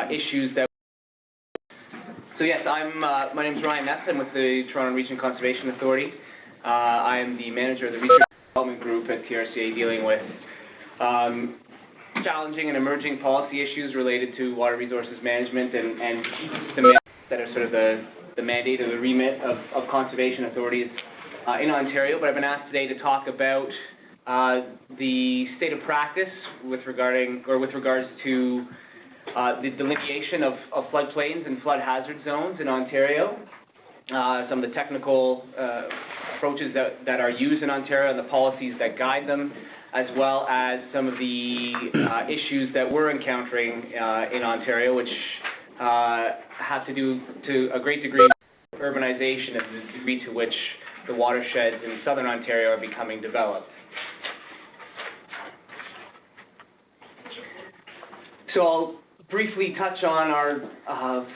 issues that. So yes, my name is Ryan Ness. I'm with the Toronto Region Conservation Authority. I am the manager of the Research and Development Group at TRCA, dealing with challenging and emerging policy issues related to water resources management and the mandates that are sort of the mandate or the remit of conservation authorities in Ontario. But I've been asked today to talk about the state of practice with regards to the delineation of floodplains and flood hazard zones in Ontario, some of the technical approaches that are used in Ontario and the policies that guide them, as well as some of the issues that we're encountering in Ontario, which have to do to a great degree with urbanization and the degree to which the watersheds in southern Ontario are becoming developed. So I'll briefly touch on our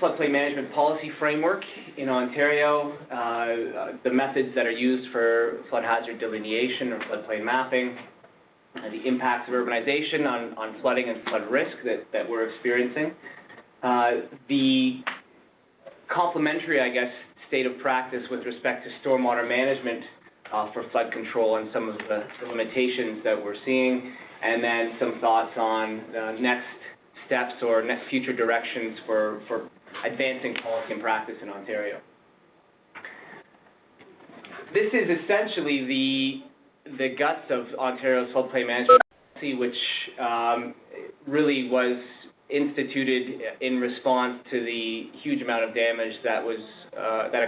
floodplain management policy framework in Ontario, the methods that are used for flood hazard delineation or floodplain mapping, the impacts of urbanization on flooding and flood risk that we're experiencing, the complementary, I guess, state of practice with respect to stormwater management for flood control and some of the limitations that we're seeing, and then some thoughts on next steps or next future directions for advancing policy and practice in Ontario. This is essentially the guts of Ontario's floodplain management policy, which really was instituted in response to the huge amount of damage that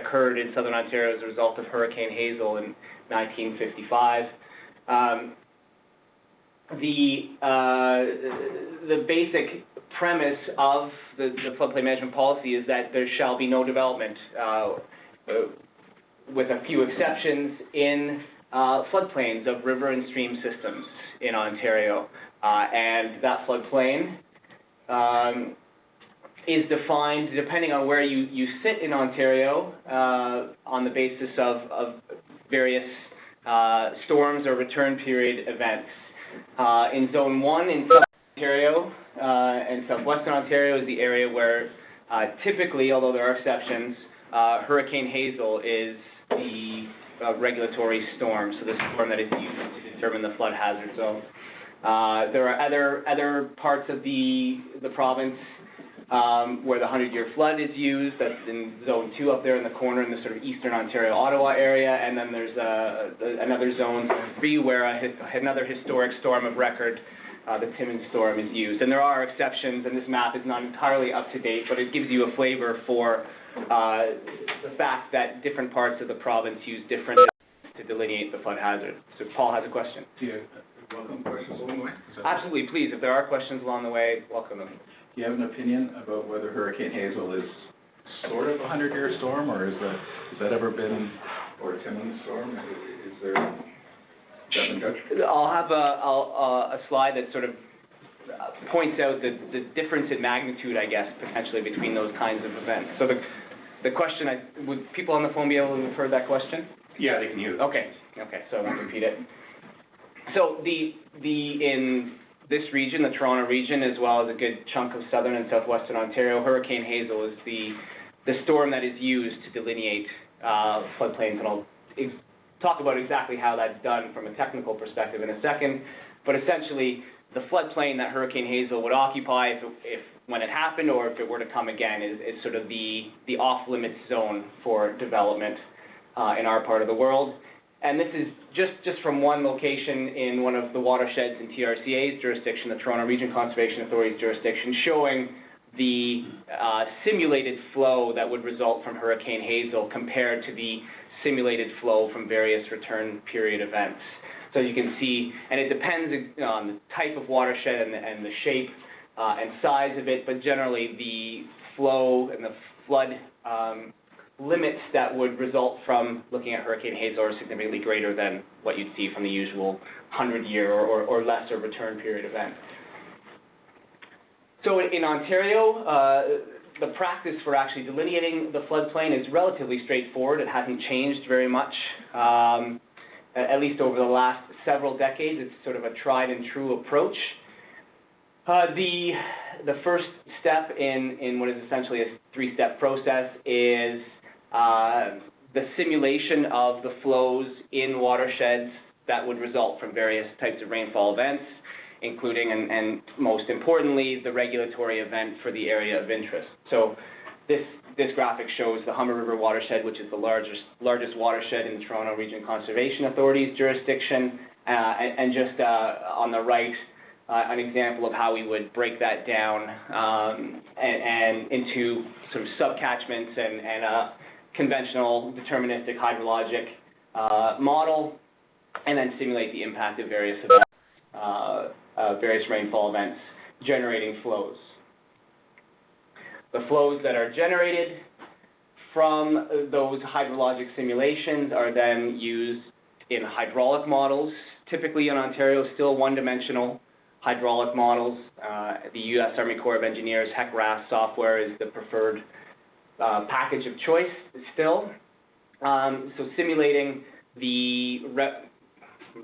occurred in southern Ontario as a result of Hurricane Hazel in 1955. The basic premise of the floodplain management policy is that there shall be no development, with a few exceptions, in floodplains of river and stream systems in Ontario. And that floodplain is defined, depending on where you sit in Ontario, on the basis of various storms or return period events. In Zone 1 in Southern Ontario and Southwestern Ontario is the area where typically, although there are exceptions, Hurricane Hazel is the regulatory storm, so the storm that is used to determine the flood hazard zone. There are other parts of the province where the 100-year flood is used. That's in Zone 2 up there in the corner in the sort of eastern Ontario, Ottawa area, and then there's another Zone 3 where another historic storm of record, the Timmins storm, is used. And there are exceptions, and this map is not entirely up to date, but it gives you a flavor for the fact that different parts of the province use different to delineate the flood hazard. So Paul has a question. Yeah, welcome questions along the way. Absolutely, please. If there are questions along the way, welcome them. Do you have an opinion about whether Hurricane Hazel is sort of a 100-year storm, or has that ever been, or a Timmins storm? Is there been judged? I'll have a slide that sort of points out the difference in magnitude, I guess, potentially between those kinds of events. So the question, would people on the phone be able to refer that question? Yeah, they can use it. Okay, so I won't repeat it. So in this region, the Toronto region, as well as a good chunk of southern and southwestern Ontario, Hurricane Hazel is the storm that is used to delineate floodplains, and I'll talk about exactly how that's done from a technical perspective in a second. But essentially, the floodplain that Hurricane Hazel would occupy, if when it happened or if it were to come again, is sort of the off-limits zone for development in our part of the world. And this is just from one location in one of the watersheds in TRCA's jurisdiction, the Toronto Region Conservation Authority's jurisdiction, showing the simulated flow that would result from Hurricane Hazel compared to the simulated flow from various return period events. So you can see, and it depends on the type of watershed and the shape and size of it, but generally the flow and the flood limits that would result from looking at Hurricane Hazel are significantly greater than what you'd see from the usual 100-year or lesser return period event. So in Ontario, the practice for actually delineating the floodplain is relatively straightforward. It hasn't changed very much, at least over the last several decades. It's sort of a tried and true approach. The the first step in what is essentially a three-step process is the simulation of the flows in watersheds that would result from various types of rainfall events, including, and most importantly, the regulatory event for the area of interest. So this graphic shows the Humber River watershed, which is the largest watershed in the Toronto Region Conservation Authority's jurisdiction, and just on the right, an example of how we would break that down and into sort of subcatchments and a conventional deterministic hydrologic model, and then simulate the impact of various events, various rainfall events generating flows. The flows that are generated from those hydrologic simulations are then used in hydraulic models, typically in Ontario, still one-dimensional hydraulic models. The U.S. Army Corps of Engineers HEC-RAS software is the preferred package of choice still. So simulating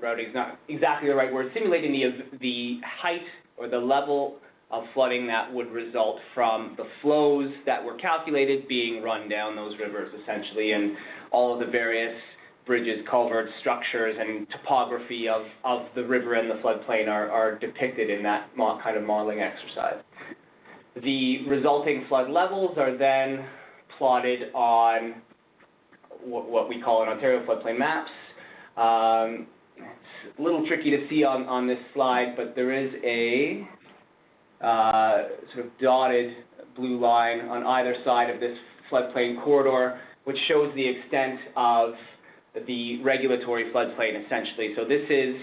routing is not exactly the right word, simulating the height or the level of flooding that would result from the flows that were calculated being run down those rivers, essentially, and all of the various bridges, culverts, structures, and topography of the river and the floodplain are depicted in that kind of modeling exercise. The resulting flood levels are then plotted on what we call in Ontario floodplain maps. It's a little tricky to see on this slide, but there is a sort of dotted blue line on either side of this floodplain corridor, which shows the extent of the regulatory floodplain, essentially. So this is,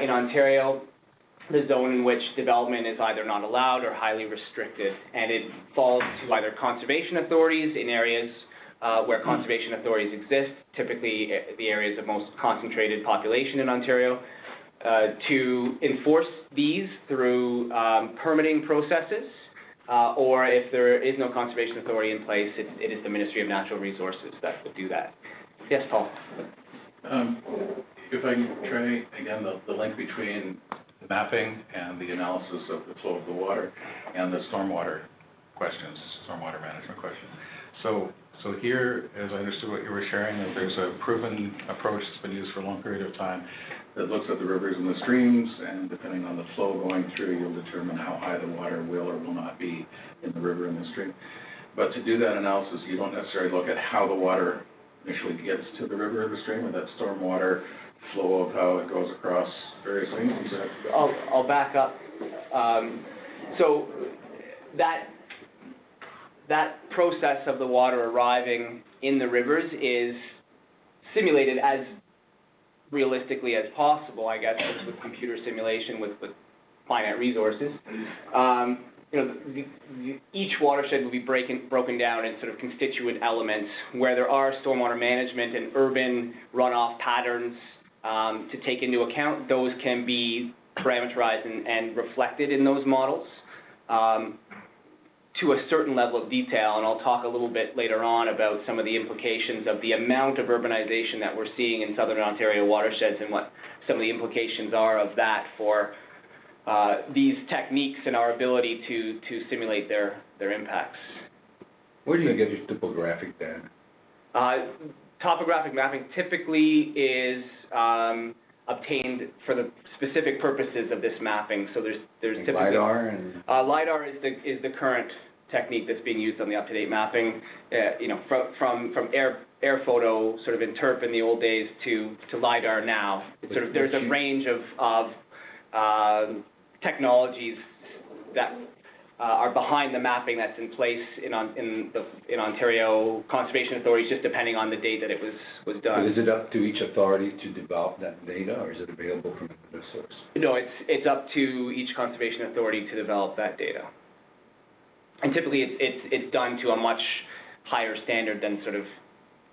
in Ontario, the zone in which development is either not allowed or highly restricted, and it falls to either conservation authorities in areas where conservation authorities exist, typically the areas of most concentrated population in Ontario, to enforce these through permitting processes, or if there is no conservation authority in place, it is the Ministry of Natural Resources that would do that. Yes, Paul? If I can try again the link between the mapping and the analysis of the flow of the water and the stormwater questions, stormwater management questions. So here, as I understood what you were sharing, that there's a proven approach that's been used for a long period of time that looks at the rivers and the streams, and depending on the flow going through, you'll determine how high the water will or will not be in the river and the stream. But to do that analysis, you don't necessarily look at how the water initially gets to the river or the stream, or that stormwater flow of how it goes across various things. I'll back up. So that process of the water arriving in the rivers is simulated as realistically as possible, I guess, with computer simulation, with finite resources. Each watershed will be broken down in sort of constituent elements where there are stormwater management and urban runoff patterns to take into account. Those can be parameterized and reflected in those models to a certain level of detail, and I'll talk a little bit later on about some of the implications of the amount of urbanization that we're seeing in southern Ontario watersheds and what some of the implications are of that for these techniques and our ability to simulate their impacts. Where do you get your topographic data? Topographic mapping typically is obtained for the specific purposes of this mapping. So there's typically LiDAR and LiDAR is the current technique that's being used on the up-to-date mapping. From air photo sort of interp in the old days to LiDAR now. It's sort of there's a range of technologies that are behind the mapping that's in place in Ontario conservation authorities, just depending on the date that it was done. Is it up to each authority to develop that data, or is it available from another source? No, it's up to each conservation authority to develop that data. And typically it's done to a much higher standard than sort of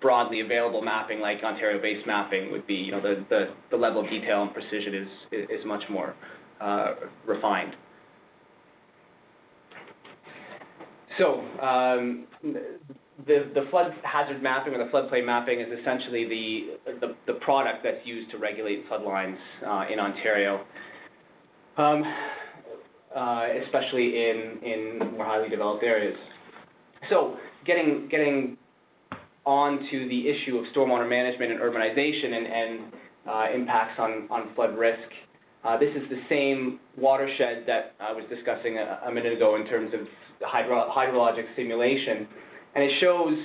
broadly available mapping like Ontario-based mapping would be. The level of detail and precision is much more refined. So the flood hazard mapping or the floodplain mapping is essentially the product that's used to regulate flood lines in Ontario. especially in more highly developed areas. So getting on to the issue of stormwater management and urbanization and impacts on flood risk. This is the same watershed that I was discussing a minute ago in terms of the hydrologic simulation, and it shows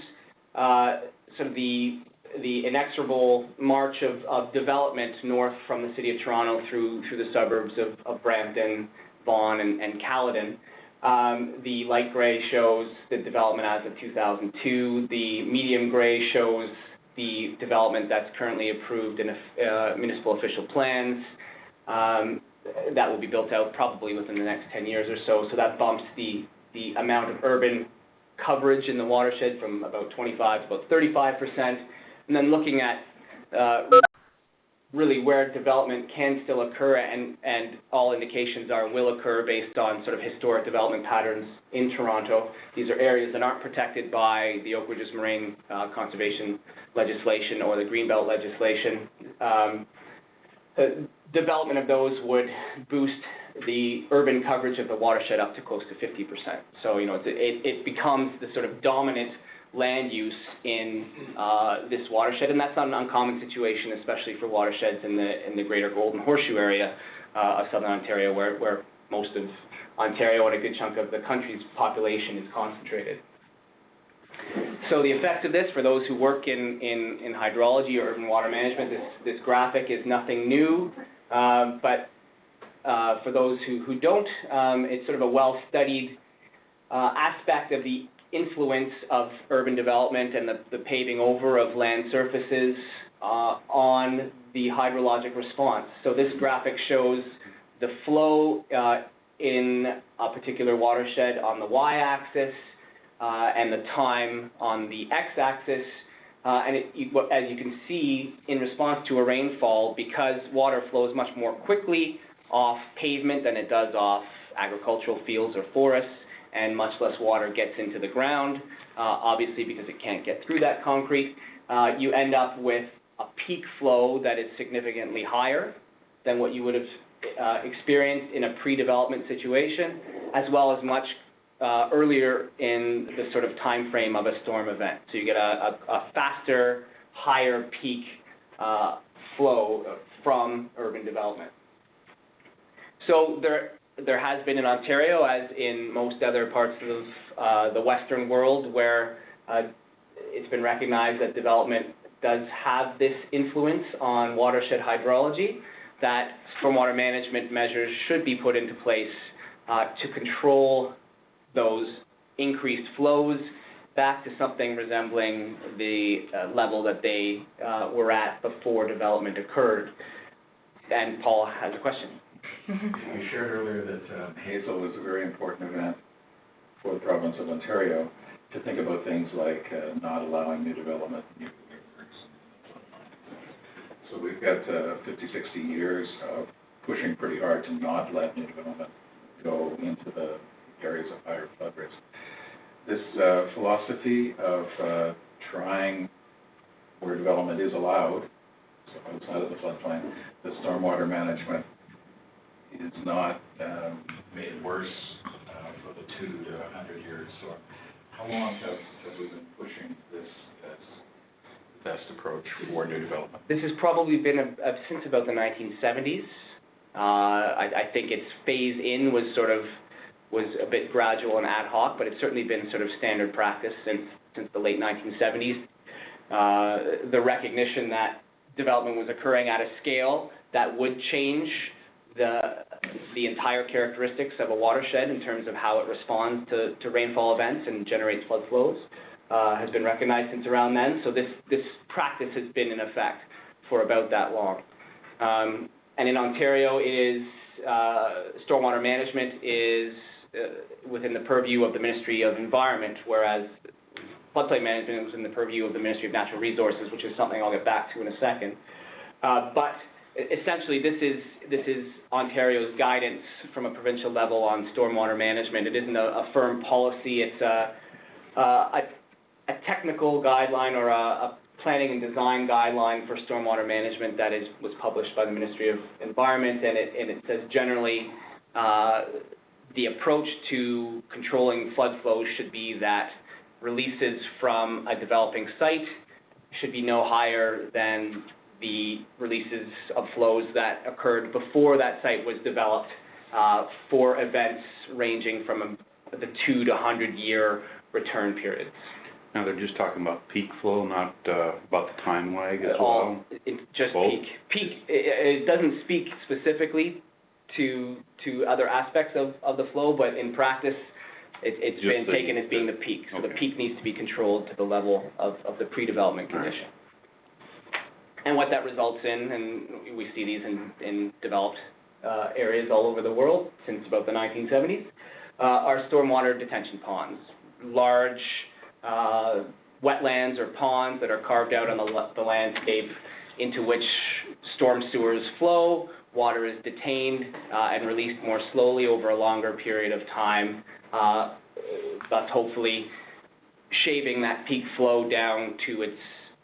sort of the inexorable march of development north from the City of Toronto through the suburbs of Brampton, Vaughan, and Caledon. The light gray shows the development as of 2002. The medium gray shows the development that's currently approved in municipal official plans. That will be built out probably within the next 10 years or so. So that bumps the amount of urban coverage in the watershed from about 25 to about 35%. And then looking at really where development can still occur, and all indications are will occur based on sort of historic development patterns in Toronto. These are areas that aren't protected by the Oak Ridges Moraine Conservation legislation or the Greenbelt legislation. Development of those would boost the urban coverage of the watershed up to close to 50%. So, it becomes the sort of dominant land use in this watershed, and that's not an uncommon situation, especially for watersheds in the greater Golden Horseshoe area of southern Ontario, where most of Ontario and a good chunk of the country's population is concentrated. So the effect of this, for those who work in hydrology or urban water management, this graphic is nothing new, but for those who don't, it's sort of a well-studied aspect of the influence of urban development and the paving over of land surfaces on the hydrologic response. So this graphic shows the flow in a particular watershed on the y-axis and the time on the x-axis. And as you can see, in response to a rainfall, because water flows much more quickly off pavement than it does off agricultural fields or forests, and much less water gets into the ground, obviously because it can't get through that concrete, you end up with a peak flow that is significantly higher than what you would have experienced in a pre-development situation, as well as much earlier in the sort of time frame of a storm event. So you get a faster, higher peak flow from urban development. So there has been in Ontario, as in most other parts of the Western world, where it's been recognized that development does have this influence on watershed hydrology, that stormwater management measures should be put into place to control those increased flows back to something resembling the level that they were at before development occurred. And Paul has a question. You shared earlier that Hazel was a very important event for the province of Ontario to think about things like not allowing new development. So we've got 50, 60 years of pushing pretty hard to not let new development go into the areas of higher flood risk. This philosophy of trying where development is allowed, so outside of the floodplain, the stormwater management is not made worse for the 2 to 100 years. So how long have we been pushing this as the best approach for new development? This has probably been since about the 1970s. I think its phase in was a bit gradual and ad hoc, but it's certainly been sort of standard practice since the late 1970s. The recognition that development was occurring at a scale that would change the entire characteristics of a watershed in terms of how it responds to rainfall events and generates flood flows has been recognized since around then. So this practice has been in effect for about that long. And in Ontario, stormwater management is within the purview of the Ministry of Environment, whereas floodplain management was in the purview of the Ministry of Natural Resources, which is something I'll get back to in a second. But essentially, this is Ontario's guidance from a provincial level on stormwater management. It isn't a firm policy. It's a technical guideline or a planning and design guideline for stormwater management that was published by the Ministry of Environment, and it says generally the approach to controlling flood flows should be that releases from a developing site should be no higher than the releases of flows that occurred before that site was developed for events ranging from the 2 to 100-year return periods. Now, they're just talking about peak flow, not about the time lag as well? It's just Both? peak. Peak, it doesn't speak specifically to other aspects of the flow, but in practice, it's been taken as being the peak. So the peak needs to be controlled to the level of the pre-development condition. Right. And what that results in, and we see these in developed areas all over the world since about the 1970s, are stormwater detention ponds. Large wetlands or ponds that are carved out on the landscape into which storm sewers flow, water is detained and released more slowly over a longer period of time, thus hopefully shaving that peak flow down to its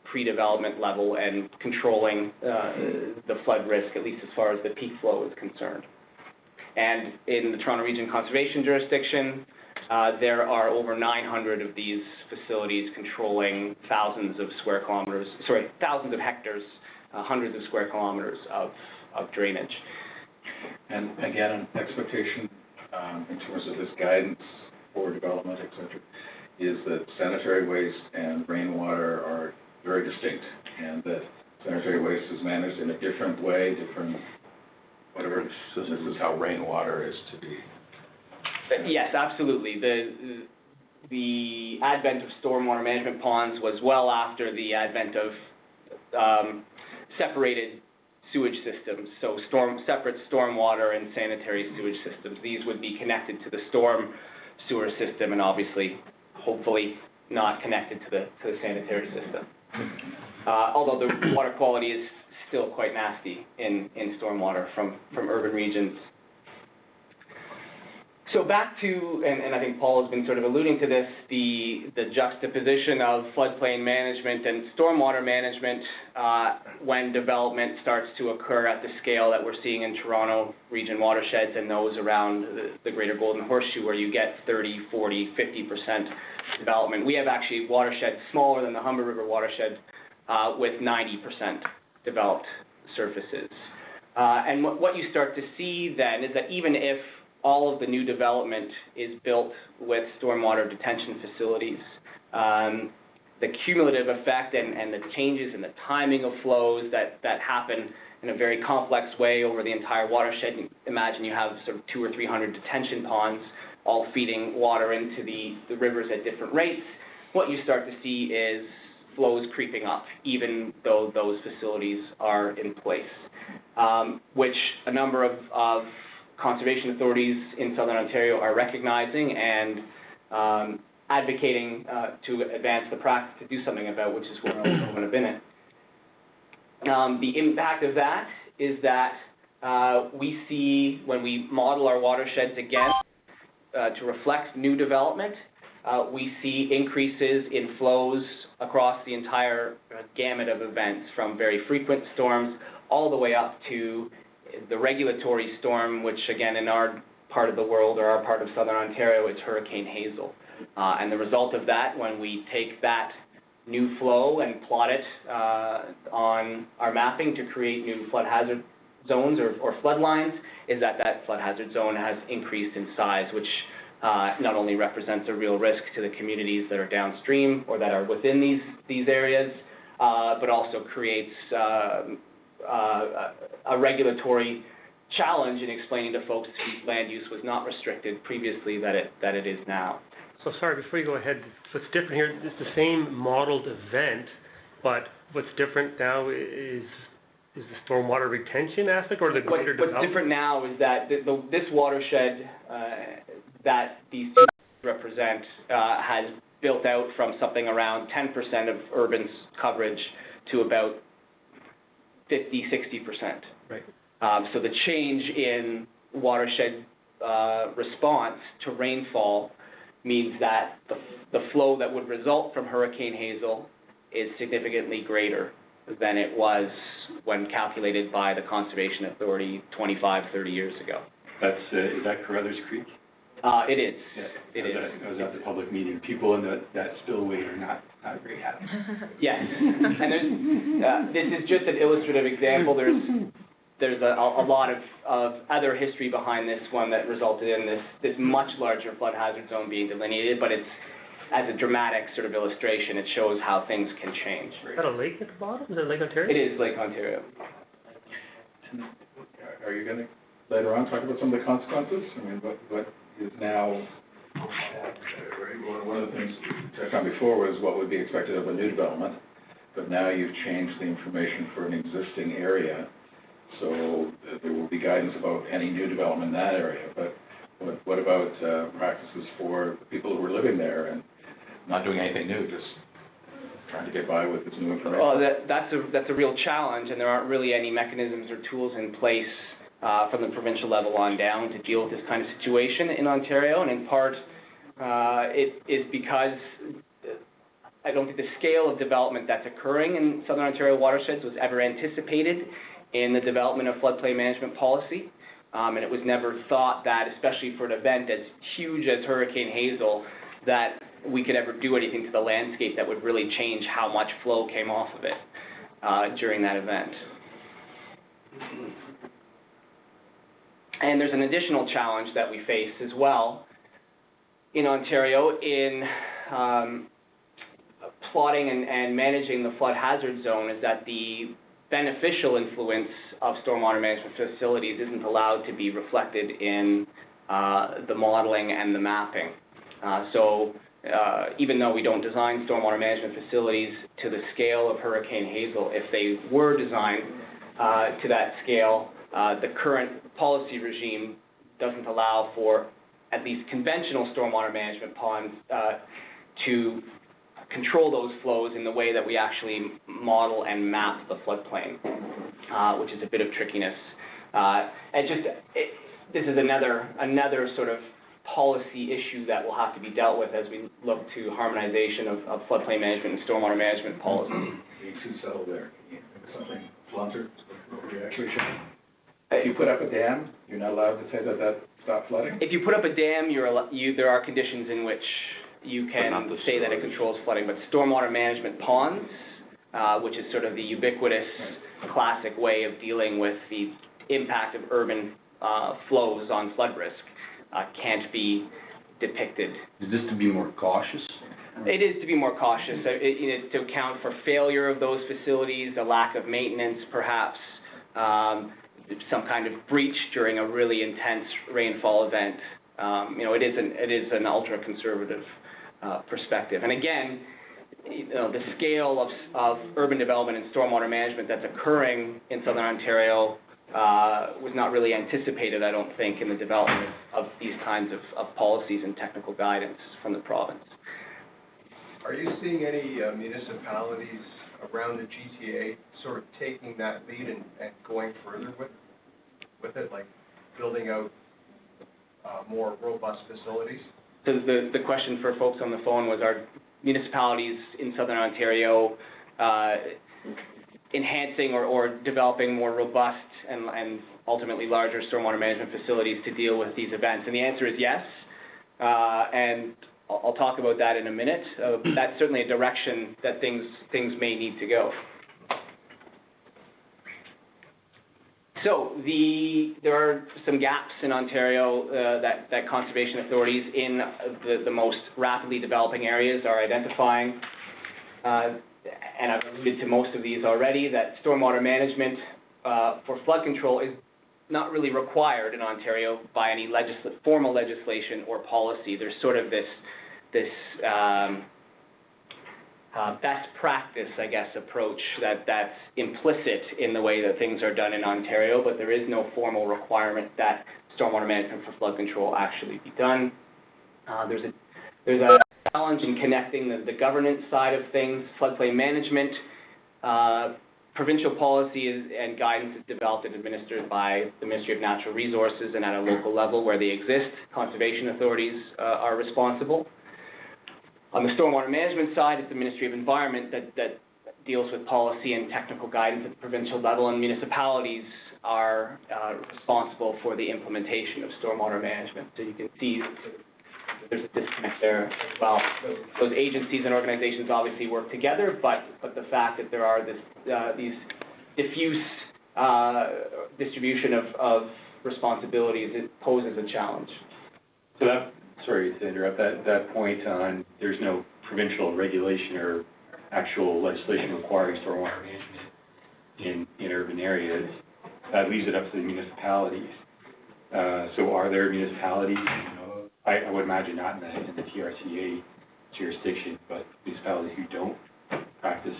pre-development level and controlling the flood risk, at least as far as the peak flow is concerned. And in the Toronto Region Conservation Jurisdiction, there are over 900 of these facilities controlling thousands of hectares, hundreds of square kilometers of drainage. And again, an expectation in terms of this guidance for development, et cetera, is that sanitary waste and rainwater are very distinct, and that sanitary waste is managed in a different way, whatever. So this is how rainwater is to be. Yes, absolutely. The advent of stormwater management ponds was well after the advent of separated sewage systems, so separate stormwater and sanitary sewage systems. These would be connected to the storm sewer system and obviously, hopefully, not connected to the sanitary system. Although the water quality is still quite nasty in stormwater from urban regions. So back to, and I think Paul has been sort of alluding to this, the juxtaposition of floodplain management and stormwater management when development starts to occur at the scale that we're seeing in Toronto region watersheds and those around the greater Golden Horseshoe, where you get 30, 40, 50% development. We have actually watersheds smaller than the Humber River watershed with 90% developed surfaces. And what you start to see then is that even if all of the new development is built with stormwater detention facilities, the cumulative effect and the changes in the timing of flows that happen in a very complex way over the entire watershed. Imagine you have sort of 200 or 300 detention ponds all feeding water into the rivers at different rates. What you start to see is flows creeping up, even though those facilities are in place, which a number of conservation authorities in Southern Ontario are recognizing and advocating to advance the practice to do something about, which is where I'm going to be in. The impact of that is that we see, when we model our watersheds again to reflect new development, we see increases in flows across the entire gamut of events, from very frequent storms all the way up to the regulatory storm, which again in our part of the world or our part of Southern Ontario, it's Hurricane Hazel. And the result of that, when we take that new flow and plot it on our mapping to create new flood hazard zones or flood lines, is that flood hazard zone has increased in size, which not only represents a real risk to the communities that are downstream or that are within these areas, but also creates a regulatory challenge in explaining to folks whose land use was not restricted previously that it is now. So sorry, before you go ahead, what's different here, it's the same modeled event, but what's different now is the stormwater retention aspect or the greater development? What's different now is that this watershed that these two represent has built out from something around 10% of urban coverage to about 50, 60%. Right. So the change in watershed response to rainfall means that the flow that would result from Hurricane Hazel is significantly greater than it was when calculated by the Conservation Authority 25, 30 years ago. Is that Carruthers Creek? It is. Yes. It is. I was at the public meeting. People in that spillway are not very happy. Yes, and there's, this is just an illustrative example. There's a lot of other history behind this one that resulted in this much larger flood hazard zone being delineated, but it's, as a dramatic sort of illustration, it shows how things can change. Is that a lake at the bottom? Is that Lake Ontario? It is Lake Ontario. Are you going to later on talk about some of the consequences? I mean, what is now, one of the things you touched on before was what would be expected of a new development, but now you've changed the information for an existing area, so there will be guidance about any new development in that area. But what about practices for the people who are living there and not doing anything new, just trying to get by with this new information? Well, that's a real challenge, and there aren't really any mechanisms or tools in place from the provincial level on down to deal with this kind of situation in Ontario, and in part it is because I don't think the scale of development that's occurring in Southern Ontario watersheds was ever anticipated in the development of floodplain management policy, and it was never thought that, especially for an event as huge as Hurricane Hazel, that we could ever do anything to the landscape that would really change how much flow came off of it during that event. And there's an additional challenge that we face as well in Ontario in plotting and managing the flood hazard zone, is that the beneficial influence of stormwater management facilities isn't allowed to be reflected in the modeling and the mapping. Even though we don't design stormwater management facilities to the scale of Hurricane Hazel, if they were designed to that scale, the current policy regime doesn't allow for at least conventional stormwater management ponds to control those flows in the way that we actually model and map the floodplain, which is a bit of trickiness. This is another sort of policy issue that will have to be dealt with as we look to harmonization of floodplain management and stormwater management policy. Being too subtle there. Can you think of something blunter? If you put up a dam, you're not allowed to say that stopped flooding? If you put up a dam, there are conditions in which you can say that it controls flooding, but stormwater management ponds, which is sort of the ubiquitous classic way of dealing with the impact of urban flows on flood risk, can't be depicted. Is this to be more cautious? It is to be more cautious, to account for failure of those facilities, a lack of maintenance perhaps, some kind of breach during a really intense rainfall event. It is an ultra-conservative perspective. And again, the scale of urban development and stormwater management that's occurring in Southern Ontario was not really anticipated, I don't think, in the development of these kinds of policies and technical guidance from the province. Are you seeing any municipalities around the GTA sort of taking that lead and going further with it, like building out more robust facilities? So the question for folks on the phone was, are municipalities in Southern Ontario enhancing or developing more robust and ultimately larger stormwater management facilities to deal with these events? And the answer is yes, and I'll talk about that in a minute. That's certainly a direction that things may need to go. So there are some gaps in Ontario that conservation authorities in the most rapidly developing areas are identifying. And I've alluded to most of these already, that stormwater management for flood control is not really required in Ontario by any formal legislation or policy. There's sort of this best practice, I guess, approach that's implicit in the way that things are done in Ontario, but there is no formal requirement that stormwater management for flood control actually be done. There's a challenge in connecting the governance side of things. Floodplain management, provincial policy and guidance is developed and administered by the Ministry of Natural Resources, and at a local level where they exist, conservation authorities are responsible. On the stormwater management side, it's the Ministry of Environment that deals with policy and technical guidance at the provincial level, and municipalities are responsible for the implementation of stormwater management. So you can see there's a disconnect there as well. Those agencies and organizations obviously work together, but the fact that there are these diffuse distribution of responsibilities, it poses a challenge. So that, sorry to interrupt, that point on there's no provincial regulation or actual legislation requiring stormwater management in urban areas, that leaves it up to the municipalities. So are there municipalities, I would imagine not in the TRCA jurisdiction, but municipalities who don't practice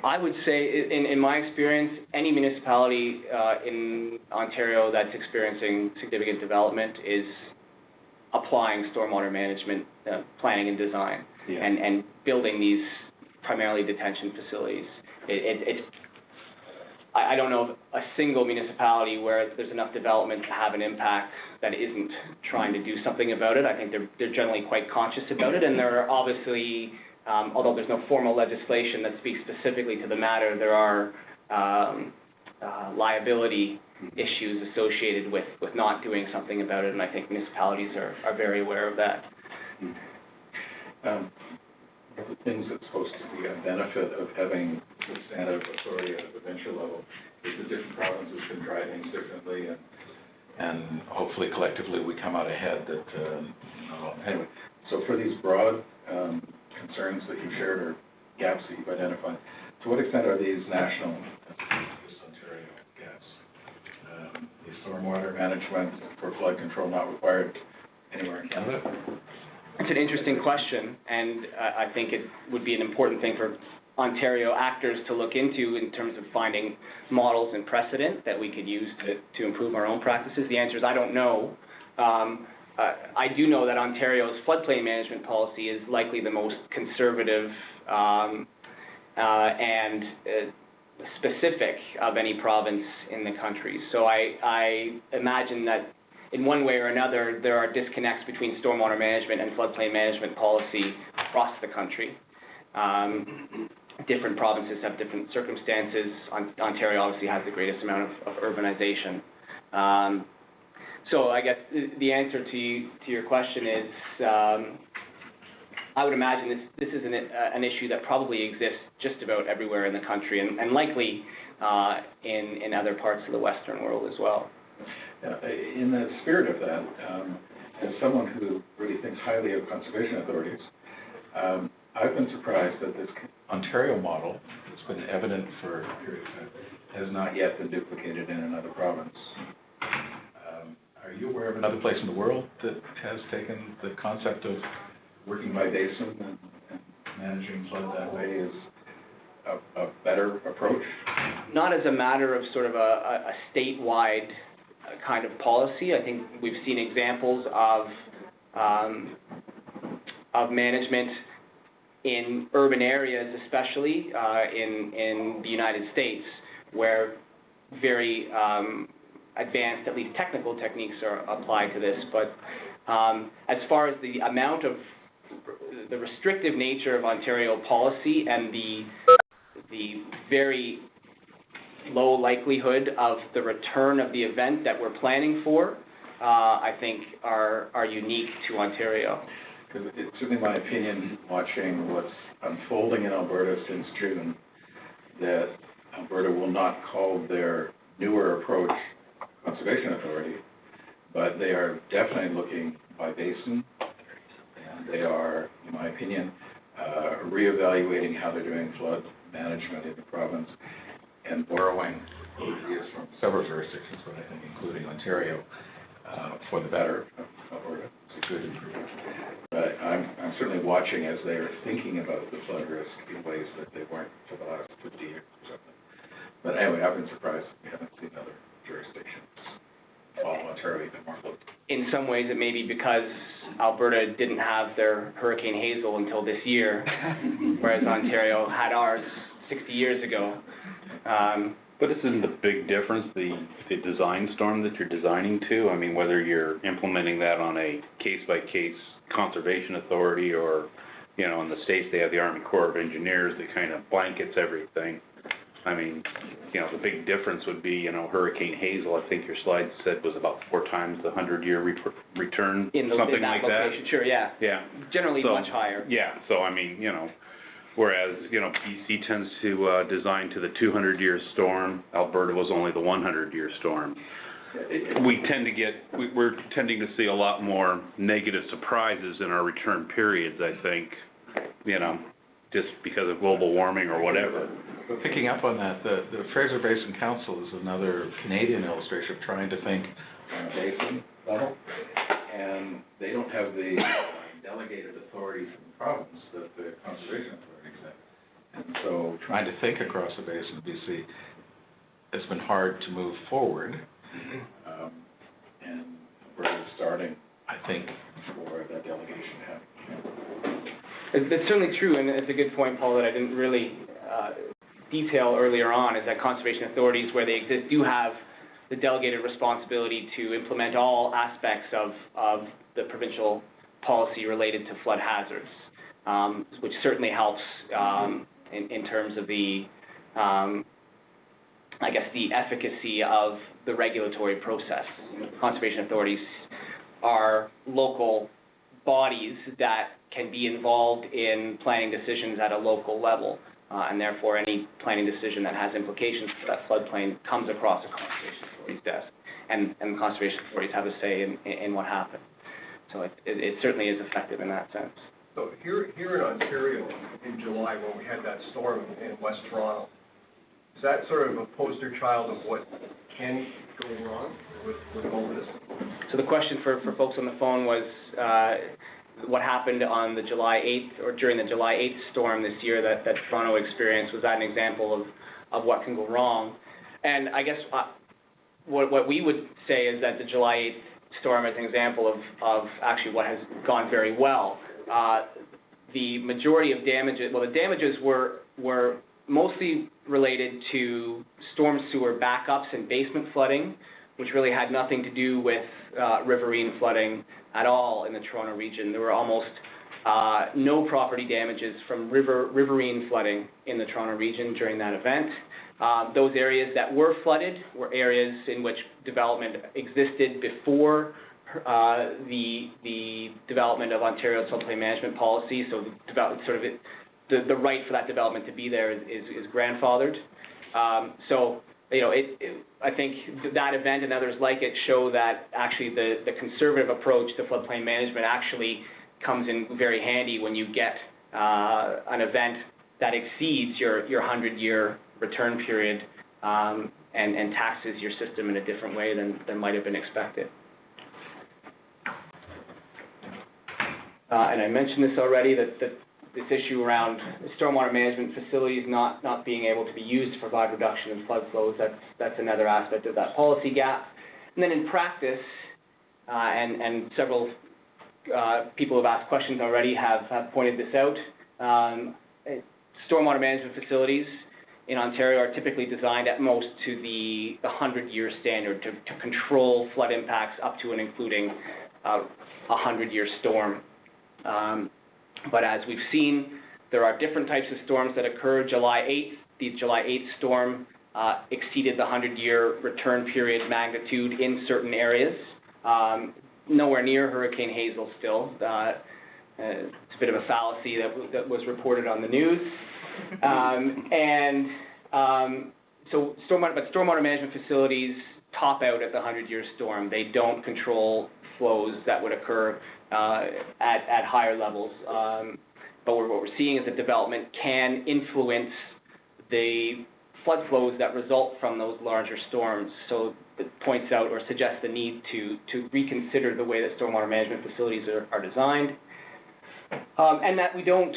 I would say, in my experience, any municipality in Ontario that's experiencing significant development is applying stormwater management planning and design, Yeah. and building these primarily detention facilities. I don't know of a single municipality where there's enough development to have an impact that isn't trying to do something about it. I think they're generally quite conscious about it, and there are obviously, although there's no formal legislation that speaks specifically to the matter, there are liability issues associated with not doing something about it, and I think municipalities are very aware of that. One of the things that's supposed to be a benefit of having substantive authority at the provincial level is the different provinces can try things differently, and hopefully collectively we come out ahead. Anyway, so for these broad concerns that you've shared or gaps that you've identified, to what extent are these national, just Ontario gaps? The stormwater management for flood control not required anywhere in Canada? It's an interesting question, and I think it would be an important thing for Ontario actors to look into in terms of finding models and precedent that we could use to improve our own practices. The answer is I don't know. I do know that Ontario's floodplain management policy is likely the most conservative and specific of any province in the country. So I imagine that in one way or another, there are disconnects between stormwater management and floodplain management policy across the country. Different provinces have different circumstances. Ontario obviously has the greatest amount of urbanization. So I guess the answer to your question is, I would imagine this is an issue that probably exists just about everywhere in the country, and likely in other parts of the Western world as well. In the spirit of that, as someone who really thinks highly of conservation authorities, I've been surprised that this Ontario model that's been evident for a period of time has not yet been duplicated in another province. Are you aware of another place in the world that has taken the concept of working by basin and managing flood that way as a better approach? Not as a matter of sort of a statewide kind of policy. I think we've seen examples of management in urban areas, especially in the United States, where very advanced, at least technical techniques are applied to this. But as far as the amount of the restrictive nature of Ontario policy and the very low likelihood of the return of the event that we're planning for, I think are unique to Ontario. Because it's certainly my opinion, watching what's unfolding in Alberta since June, that Alberta will not call their newer approach conservation authority, but they are definitely looking by basin, and they are, in my opinion, reevaluating how they're doing flood management in the province and borrowing ideas from several jurisdictions, but I think including Ontario, for the better of Alberta. It's a good improvement. But I'm certainly watching as they are thinking about the flood risk in ways that they weren't for the last 50 years or something. But anyway, I've been surprised we haven't seen other jurisdictions follow Ontario even more closely. In some ways, it may be because Alberta didn't have their Hurricane Hazel until this year, whereas Ontario had ours 60 years ago. But isn't the big difference the design storm that you're designing to? I mean, whether you're implementing that on a case-by-case conservation authority or You know, in the States, they have the Army Corps of Engineers that kind of blankets everything. I mean, you know, the big difference would be, you know, Hurricane Hazel, I think your slide said was about 4 times the 100-year return, In something like that. location, sure, yeah. Yeah. Generally So, much higher. Yeah, so I mean, you know, whereas, you know, BC tends to design to the 200-year storm, Alberta was only the 100-year storm. We're tending to see a lot more negative surprises in our return periods, I think, you know, just because of global warming or whatever. But picking up on that, the Fraser Basin Council is another Canadian illustration of trying to think on a basin level, and they don't have the delegated authority from the province that the conservation authorities have. And so trying to think across the basin of BC has been hard to move forward. And we're starting, I think, for that delegation to happen. It's certainly true, and it's a good point, Paul, that I didn't really detail earlier on, is that conservation authorities, where they exist, do have the delegated responsibility to implement all aspects of the provincial policy related to flood hazards, which certainly helps in terms of the, I guess, the efficacy of the regulatory process. Conservation authorities are local bodies that can be involved in planning decisions at a local level, and therefore any planning decision that has implications for that floodplain comes across the conservation authority's desk, and the conservation authorities have a say in what happens. So it certainly is effective in that sense. So here in Ontario in July, when we had that storm in West Toronto, is that sort of a poster child of what can go wrong with all this? So the question for folks on the phone was what happened on the July 8th, or during the July 8th storm this year that Toronto experienced. Was that an example of what can go wrong? And I guess what we would say is that the July 8th storm is an example of actually what has gone very well. The majority of damages, well, the damages were mostly related to storm sewer backups and basement flooding, which really had nothing to do with riverine flooding at all in the Toronto region. There were almost no property damages from riverine flooding in the Toronto region during that event. Those areas that were flooded were areas in which development existed before the development of Ontario's floodplain management policy. So the right for that development to be there is grandfathered. So you know, I think that event and others like it show that actually the conservative approach to floodplain management actually comes in very handy when you get an event that exceeds your 100-year return period and taxes your system in a different way than might have been expected. And I mentioned this already, that this issue around stormwater management facilities not being able to be used to provide reduction in flood flows, that's another aspect of that policy gap. And then in practice, and several people who have asked questions already have pointed this out, stormwater management facilities in Ontario are typically designed at most to the 100-year standard to control flood impacts up to and including a 100-year storm. But as we've seen, there are different types of storms that occur. July 8th, the July 8th storm exceeded the 100-year return period magnitude in certain areas. Nowhere near Hurricane Hazel still. It's a bit of a fallacy that was reported on the news. So stormwater management facilities top out at the 100-year storm. They don't control flows that would occur at higher levels. But what we're seeing is that development can influence the flood flows that result from those larger storms. So it points out or suggests the need to reconsider the way that stormwater management facilities are designed. And that we don't,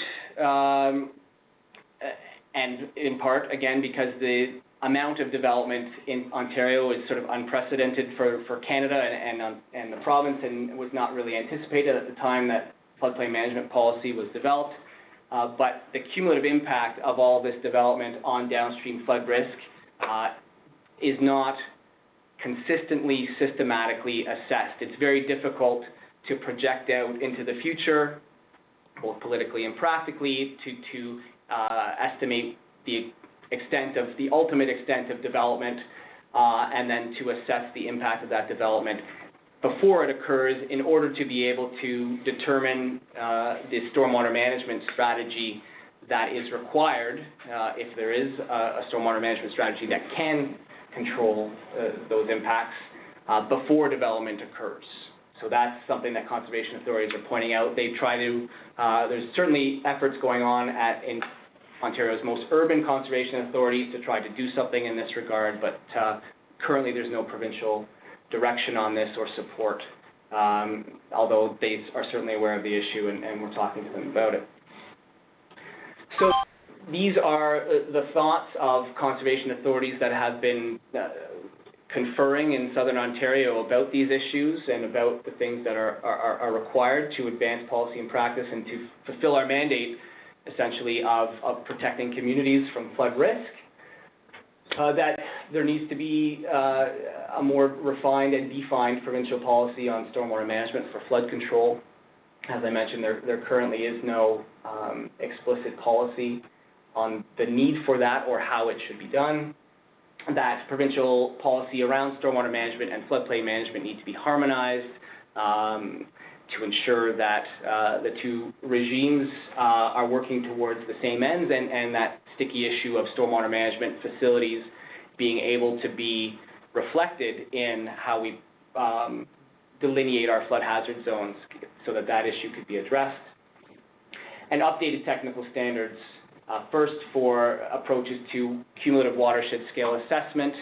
and in part, again, because the amount of development in Ontario is sort of unprecedented for Canada and the province, and was not really anticipated at the time that floodplain management policy was developed. But the cumulative impact of all this development on downstream flood risk is not consistently, systematically assessed. It's very difficult to project out into the future both politically and practically, to estimate the ultimate extent of development, and then to assess the impact of that development before it occurs in order to be able to determine the stormwater management strategy that is required, if there is a stormwater management strategy that can control those impacts before development occurs. So that's something that conservation authorities are pointing out. They try to, there's certainly efforts going on in Ontario's most urban conservation authorities to try to do something in this regard, but currently there's no provincial direction on this or support, although they are certainly aware of the issue and we're talking to them about it. So these are the thoughts of conservation authorities that have been conferring in Southern Ontario about these issues and about the things that are required to advance policy and practice and to fulfill our mandate, essentially, of protecting communities from flood risk. That there needs to be a more refined and defined provincial policy on stormwater management for flood control. As I mentioned, there currently is no explicit policy on the need for that or how it should be done. That provincial policy around stormwater management and floodplain management need to be harmonized to ensure that the two regimes are working towards the same ends, and that sticky issue of stormwater management facilities being able to be reflected in how we delineate our flood hazard zones so that that issue could be addressed. And updated technical standards, first for approaches to cumulative watershed scale assessment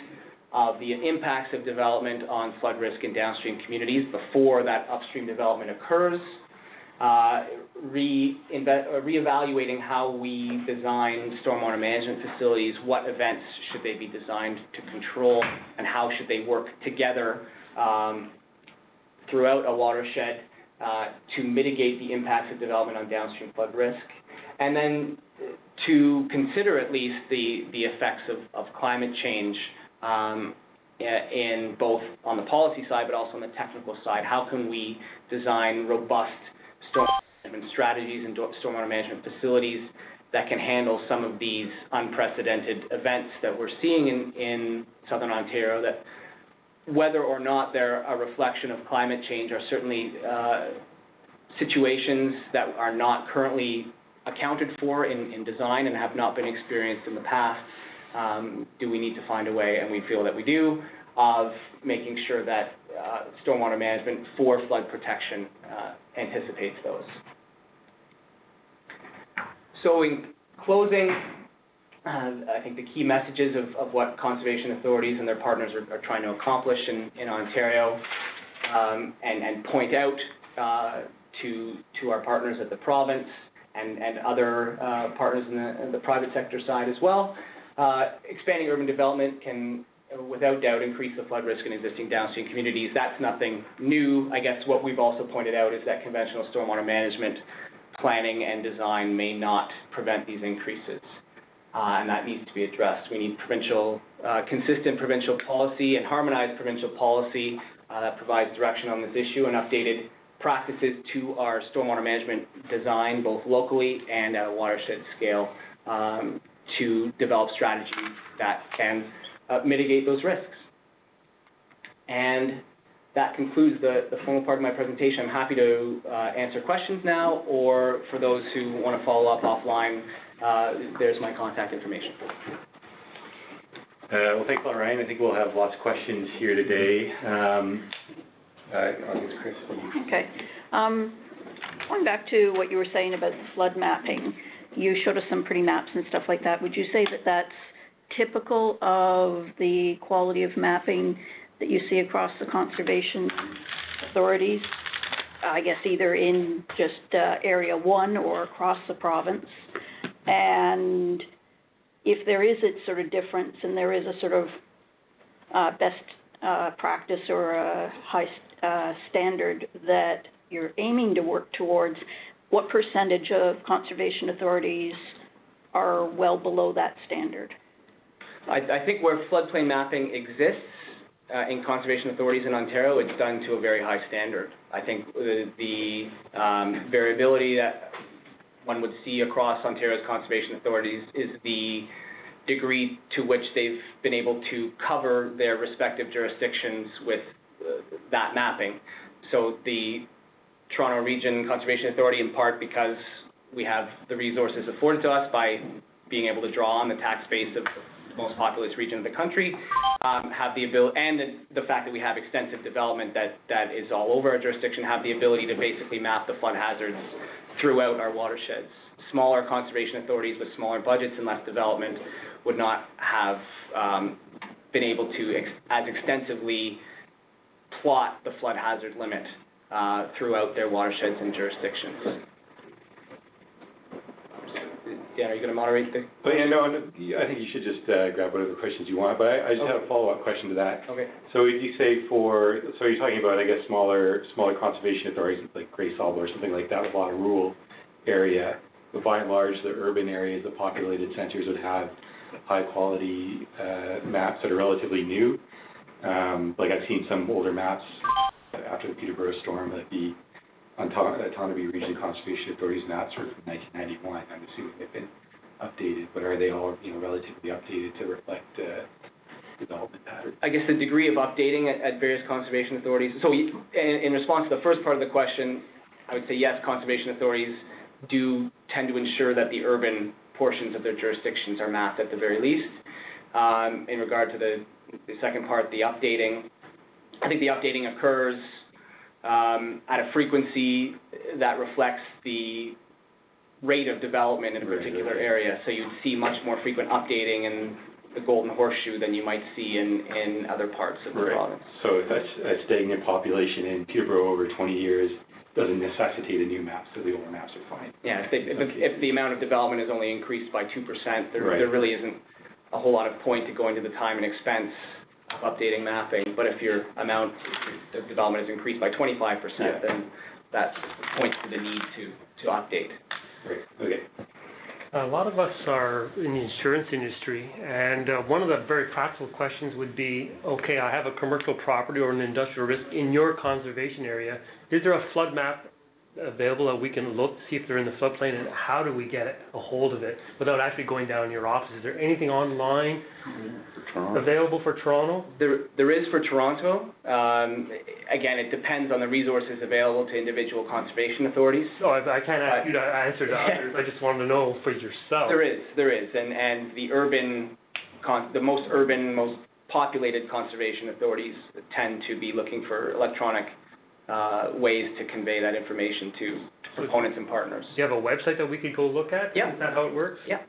of the impacts of development on flood risk in downstream communities before that upstream development occurs, reevaluating how we design stormwater management facilities, what events should they be designed to control, and how should they work together throughout a watershed to mitigate the impacts of development on downstream flood risk, and then to consider at least the effects of climate change in both on the policy side but also on the technical side. How can we design robust stormwater management strategies and stormwater management facilities that can handle some of these unprecedented events that we're seeing in Southern Ontario, that whether or not they're a reflection of climate change are certainly situations that are not currently accounted for in design and have not been experienced in the past. Do we need to find a way, and we feel that we do, of making sure that stormwater management for flood protection anticipates those. So in closing, I think the key messages of what conservation authorities and their partners are trying to accomplish in Ontario, and point out to our partners at the province and other partners in the private sector side as well. Expanding urban development can, without doubt, increase the flood risk in existing downstream communities. That's nothing new. I guess what we've also pointed out is that conventional stormwater management planning and design may not prevent these increases, and that needs to be addressed. We need consistent provincial policy and harmonized provincial policy that provides direction on this issue and updated practices to our stormwater management design, both locally and at a watershed scale, to develop strategies that can mitigate those risks. And that concludes the formal part of my presentation. I'm happy to answer questions now, or for those who want to follow up offline, there's my contact information. Well, thanks a lot, Ryan. I think we'll have lots of questions here today. I'll get Chris. Okay. Going back to what you were saying about the flood mapping, you showed us some pretty maps and stuff like that. Would you say that that's typical of the quality of mapping that you see across the conservation authorities? I guess either in just Area 1 or across the province. And if there is a sort of difference and there is a sort of best practice or a high standard that you're aiming to work towards, what percentage of conservation authorities are well below that standard? I think where floodplain mapping exists in conservation authorities in Ontario, it's done to a very high standard. I think the variability that one would see across Ontario's conservation authorities is the degree to which they've been able to cover their respective jurisdictions with that mapping. So the Toronto Region Conservation Authority, in part because we have the resources afforded to us by being able to draw on the tax base of the most populous region of the country, have the ability, and the fact that we have extensive development that is all over our jurisdiction, have the ability to basically map the flood hazards throughout our watersheds. Smaller conservation authorities with smaller budgets and less development would not have been able to as extensively plot the flood hazard limit throughout their watersheds and jurisdictions. Dan, are you going to moderate the? But yeah, no, I think you should just grab whatever questions you want, but I just have a follow-up question to that. Okay. So if you say so you're talking about, I guess, smaller conservation authorities like Grey Sable or something like that with a lot of rural area, but by and large, the urban areas, the populated centers would have high-quality maps that are relatively new. Like I've seen some older maps after the Peterborough storm, like the Autonomy Region Conservation Authority's maps were from 1991. I'm assuming they've been updated, but are they all, relatively updated to reflect development patterns? I guess the degree of updating at various conservation authorities. So in response to the first part of the question, I would say yes, conservation authorities do tend to ensure that the urban portions of their jurisdictions are mapped at the very least. In regard to the second part, the updating, I think the updating occurs at a frequency that reflects the rate of development in a particular area. So you'd see much more frequent updating in the Golden Horseshoe than you might see in other parts of the province. So if that's a stagnant population in Peterborough over 20 years, doesn't necessitate a new map, so the older maps are fine. Yeah, if the amount of development is only increased by 2%, there really isn't a whole lot of point to going to the time and expense of updating mapping. But if your amount of development is increased by 25%, then that points to the need to update. Right. Okay. A lot of us are in the insurance industry, and one of the very practical questions would be, okay, I have a commercial property or an industrial risk in your conservation area. Is there a flood map available that we can look to see if they're in the floodplain, and how do we get a hold of it without actually going down in your office? Is there anything online available for Toronto? There is for Toronto. Again, it depends on the resources available to individual conservation authorities. No, I can't ask you to answer to others. I just wanted to know for yourself. There is, and the urban, the most urban, most populated conservation authorities tend to be looking for electronic ways to convey that information to proponents and partners. Do you have a website that we could go look at? Yeah. Is that how it works? Yeah.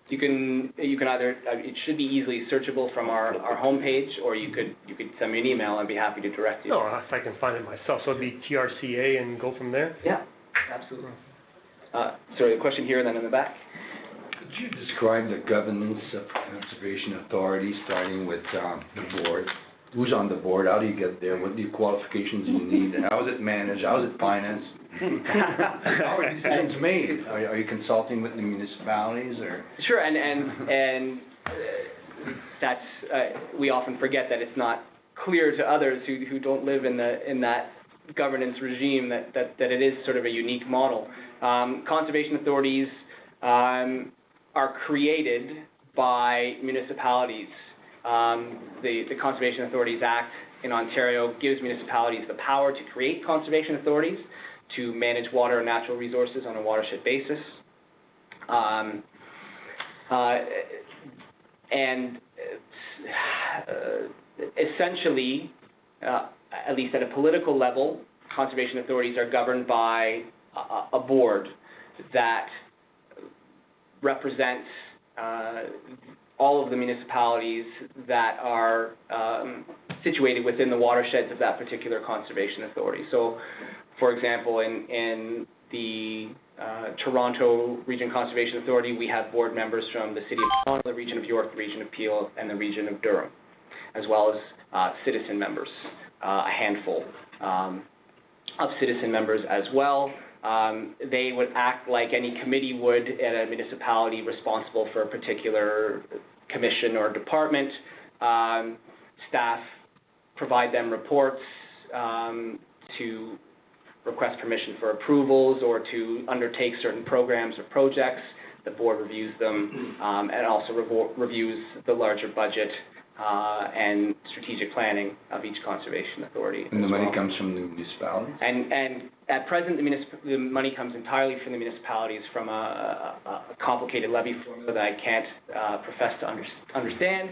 You can either, it should be easily searchable from our homepage, or you could send me an email. I'd be happy to direct you. No, if I can find it myself. So it'd be TRCA and go from there? Yeah, absolutely. Sorry, the question here and then in the back. Could you describe the governance of conservation authority, starting with the board? Who's on the board? How do you get there? What qualifications do you need? How is it managed? How is it financed? How are decisions made? Are you consulting with the municipalities, or? Sure, and that's we often forget that it's not clear to others who don't live in that governance regime that it is sort of a unique model. Conservation authorities are created by municipalities. The Conservation Authorities Act in Ontario gives municipalities the power to create conservation authorities to manage water and natural resources on a watershed basis. Essentially, at least at a political level, conservation authorities are governed by a board that represents all of the municipalities that are situated within the watersheds of that particular conservation authority. So, for example, in the Toronto Region Conservation Authority, we have board members from the City of Toronto, the Region of York, the Region of Peel, and the Region of Durham, as well as citizen members, a handful of citizen members as well. They would act like any committee would at a municipality responsible for a particular commission or department. Staff provide them reports to request permission for approvals or to undertake certain programs or projects. The board reviews them and also reviews the larger budget and strategic planning of each conservation authority. And the money comes from the municipalities? And at present, the money comes entirely from the municipalities from a complicated levy formula that I can't profess to understand.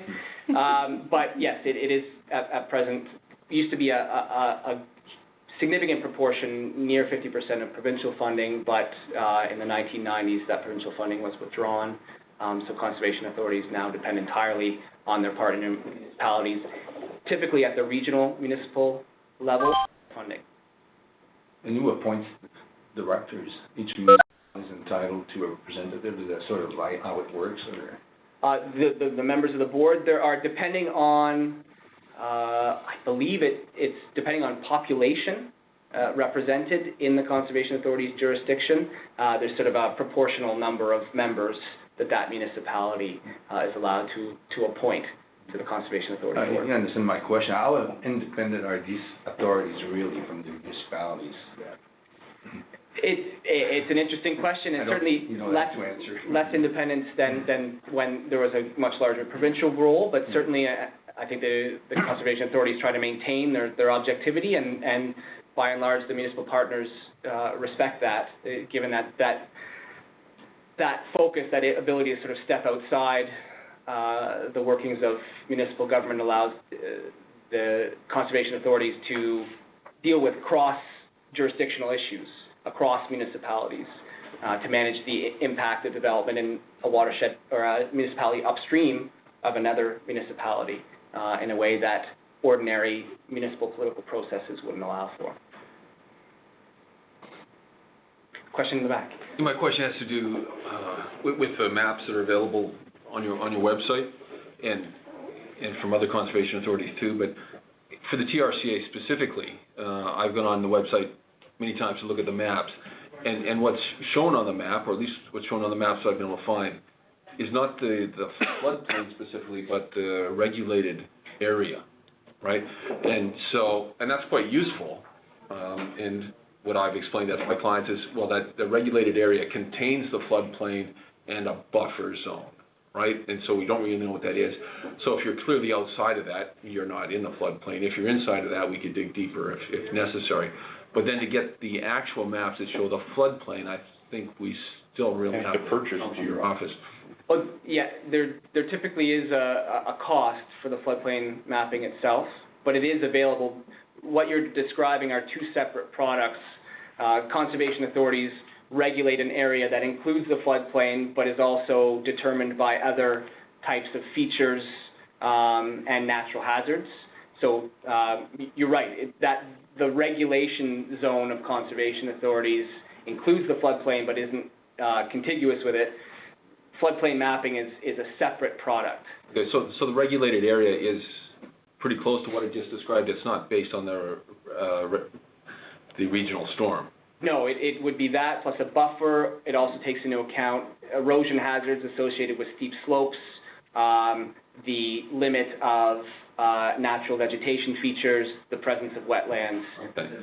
But yes, it is at present, used to be a significant proportion, near 50% of provincial funding, but in the 1990s, that provincial funding was withdrawn. So conservation authorities now depend entirely on their partner municipalities, typically at the regional municipal level funding. And who appoints directors? Each municipality is entitled to a representative. Is that sort of like how it works? Or? The members of the board, there are, depending on, I believe it's depending on population represented in the Conservation Authority's jurisdiction. There's sort of a proportional number of members that municipality is allowed to appoint to the Conservation Authority board. You understand my question. How independent are these authorities really from the municipalities? It's an interesting question, and certainly less independence than when there was a much larger provincial role, but certainly I think the conservation authorities try to maintain their objectivity, and by and large the municipal partners respect that, given that focus, that ability to sort of step outside the workings of municipal government allows the conservation authorities to deal with cross-jurisdictional issues across municipalities, to manage the impact of development in a watershed or a municipality upstream of another municipality in a way that ordinary municipal political processes wouldn't allow for. Question in the back. My question has to do with the maps that are available on your website and from other conservation authorities too, but for the TRCA specifically, I've gone on the website many times to look at the maps, and what's shown on the map, or at least what's shown on the maps I've been able to find, is not the floodplain specifically, but the regulated area, right? And that's quite useful, and what I've explained that to my clients is, well, that the regulated area contains the floodplain and a buffer zone, right? And so we don't really know what that is. So if you're clearly outside of that, you're not in the floodplain. If you're inside of that, we could dig deeper if necessary. But then to get the actual maps that show the floodplain, I think we still really have to purchase to your office. Well, yeah, there typically is a cost for the floodplain mapping itself, but it is available. What you're describing are two separate products. Conservation authorities regulate an area that includes the floodplain, but is also determined by other types of features and natural hazards. So you're right, that the regulation zone of conservation authorities includes the floodplain, but isn't contiguous with it. Floodplain mapping is a separate product. Okay, so the regulated area is pretty close to what I just described. It's not based on the regional storm. No, it would be that plus a buffer. It also takes into account erosion hazards associated with steep slopes, the limit of natural vegetation features, the presence of wetlands,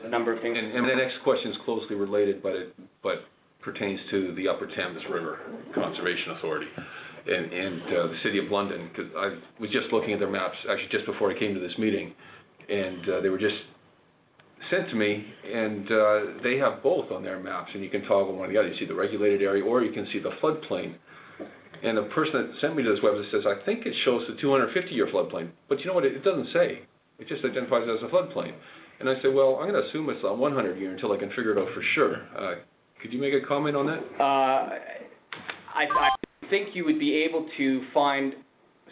a number of things. And the next question is closely related, but pertains to the Upper Thames River Conservation Authority and the City of London, because I was just looking at their maps, actually just before I came to this meeting, and they were just sent to me, and they have both on their maps, and you can toggle one or the other. You see the regulated area, or you can see the floodplain. And the person that sent me to this website says, I think it shows the 250-year floodplain. But you know what? It doesn't say. It just identifies it as a floodplain. And I said, well, I'm going to assume it's a 100-year until I can figure it out for sure. Could you make a comment on that? I think you would be able to find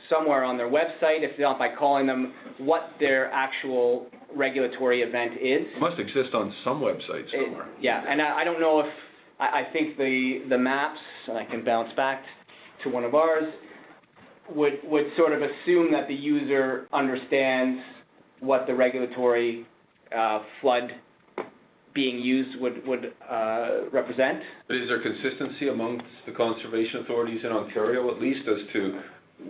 somewhere on their website, if not by calling them, what their actual regulatory event is. It must exist on some website somewhere. Yeah, and I don't know if, I think the maps, and I can bounce back to one of ours, would sort of assume that the user understands what the regulatory flood being used would represent. But is there consistency amongst the conservation authorities in Ontario, at least, as to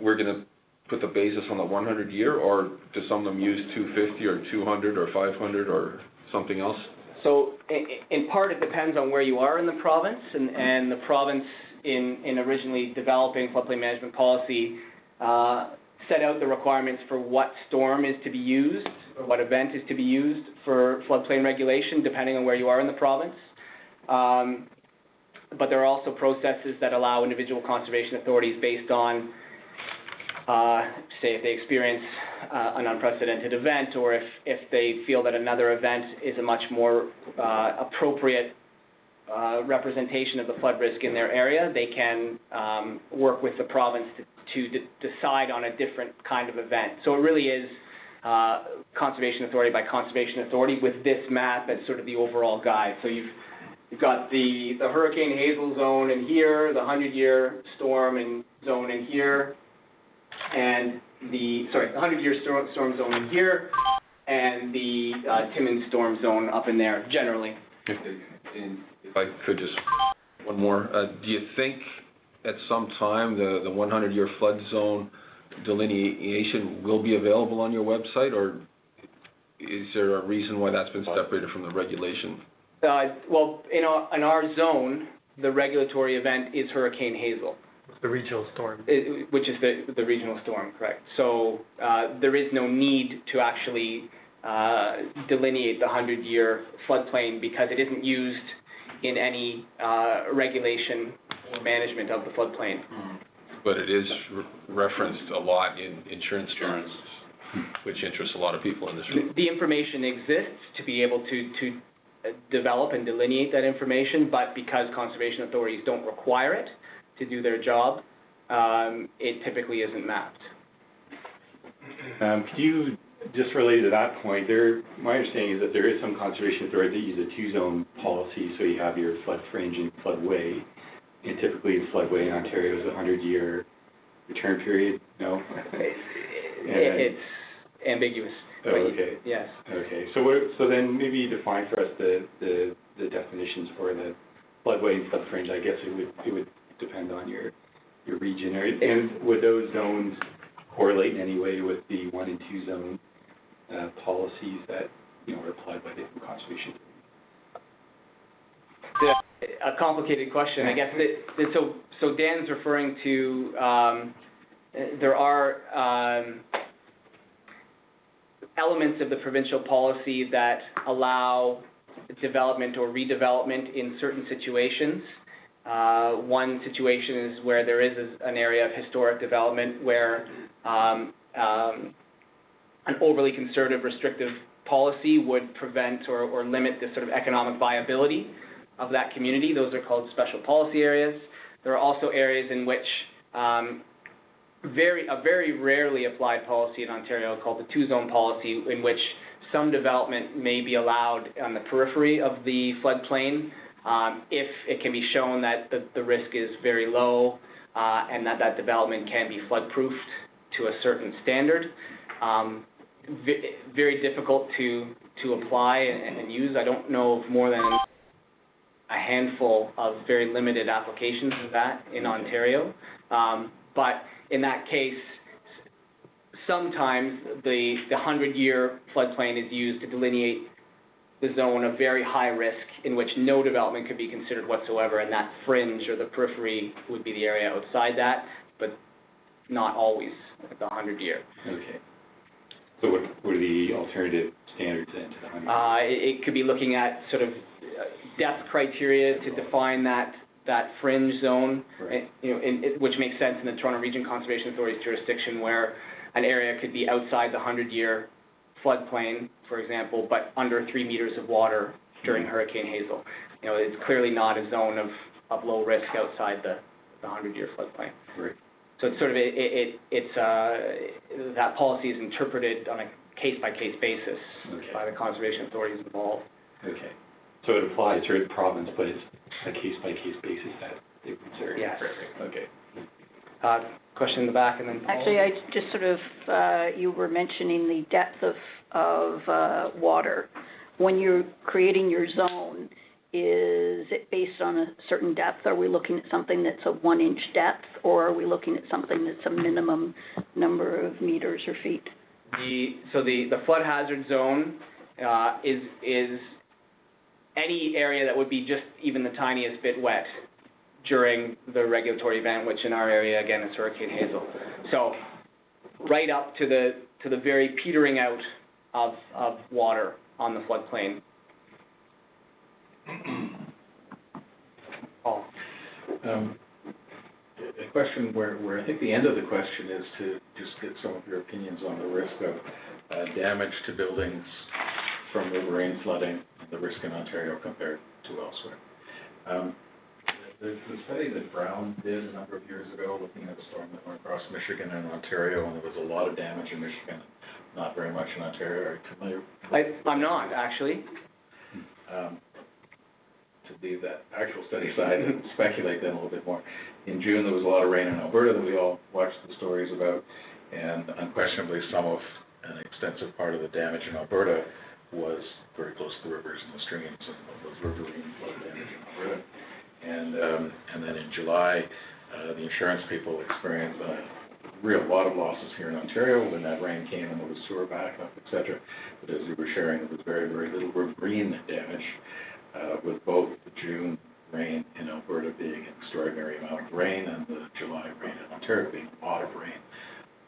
we're going to put the basis on the 100-year, or do some of them use 250 or 200 or 500 or something else? So in part, it depends on where you are in the province, and the province in originally developing floodplain management policy set out the requirements for what storm is to be used, or what event is to be used for floodplain regulation, depending on where you are in the province. But there are also processes that allow individual conservation authorities based on, say, if they experience an unprecedented event, or if they feel that another event is a much more appropriate representation of the flood risk in their area, they can work with the province to decide on a different kind of event. So it really is conservation authority by conservation authority, with this map as sort of the overall guide. So you've got the Hurricane Hazel zone in here, the 100-year storm and zone in here, and the 100-year storm zone in here, and the Timmins storm zone up in there, generally. If I could just, one more. Do you think at some time the 100-year flood zone delineation will be available on your website, or is there a reason why that's been separated from the regulation? Well, in our zone, the regulatory event is Hurricane Hazel. The regional storm. Which is the regional storm, correct. So there is no need to actually delineate the 100-year floodplain, because it isn't used in any regulation or management of the floodplain. But it is referenced a lot in insurance terms, which interests a lot of people in this room. The information exists to be able to develop and delineate that information, but because conservation authorities don't require it to do their job, it typically isn't mapped. Could you, just related to that point, my understanding is that there is some conservation authority that use a two-zone policy, so you have your flood fringe and floodway, and typically the floodway in Ontario is a 100-year return period, no? It's ambiguous. Oh, okay. Yes. Okay, so then maybe define for us the definitions for the floodway and flood fringe. I guess it would depend on your region. And would those zones correlate in any way with the 1 and 2 zone policies that are applied by different conservation? A complicated question, I guess. So Dan's referring to there are elements of the provincial policy that allow development or redevelopment in certain situations. One situation is where there is an area of historic development where an overly conservative, restrictive policy would prevent or limit the sort of economic viability of that community. Those are called special policy areas. There are also areas in which a very rarely applied policy in Ontario called the two-zone policy, in which some development may be allowed on the periphery of the floodplain if it can be shown that the risk is very low and that development can be flood-proofed to a certain standard. Very difficult to apply and use. I don't know of more than a handful of very limited applications of that in Ontario. But in that case, sometimes the 100-year floodplain is used to delineate the zone of very high risk in which no development could be considered whatsoever, and that fringe or the periphery would be the area outside that, but not always at the 100-year. Okay. So what are the alternative standards then to the 100? It could be looking at sort of depth criteria to define that fringe zone, right. Which makes sense in the Toronto Region Conservation Authority's jurisdiction, where an area could be outside the 100-year floodplain, for example, but under 3 meters of water during Hurricane Hazel. It's clearly not a zone of low risk outside the 100-year floodplain. Right. So it's sort of that policy is interpreted on a case-by-case basis by the conservation authorities involved. Okay. So it applies to the province, but it's a case-by-case basis that they consider. Yes. Okay. Question in the back, and then Paul. Actually, I just sort of, you were mentioning the depth of water. When you're creating your zone, is it based on a certain depth? Are we looking at something that's a 1-inch depth, or are we looking at something that's a minimum number of meters or feet? So the flood hazard zone is any area that would be just even the tiniest bit wet during the regulatory event, which in our area, again, is Hurricane Hazel. So right up to the very petering out of water on the floodplain. Paul? A question where I think the end of the question is to just get some of your opinions on the risk of damage to buildings from riverine flooding, the risk in Ontario compared to elsewhere. There's a study that Brown did a number of years ago looking at a storm that went across Michigan and Ontario, and there was a lot of damage in Michigan, not very much in Ontario. Are you familiar? I'm not, actually. To leave that actual study aside and speculate then a little bit more. In June, there was a lot of rain in Alberta that we all watched the stories about, and unquestionably some of an extensive part of the damage in Alberta was very close to the rivers and the streams, and those riverine flood damage in Alberta. And then in July, the insurance people experienced a real lot of losses here in Ontario when that rain came and there was sewer backup, et cetera. But as you were sharing, there was very, very little riverine damage, with both the June rain in Alberta being an extraordinary amount of rain and the July rain in Ontario being a lot of rain.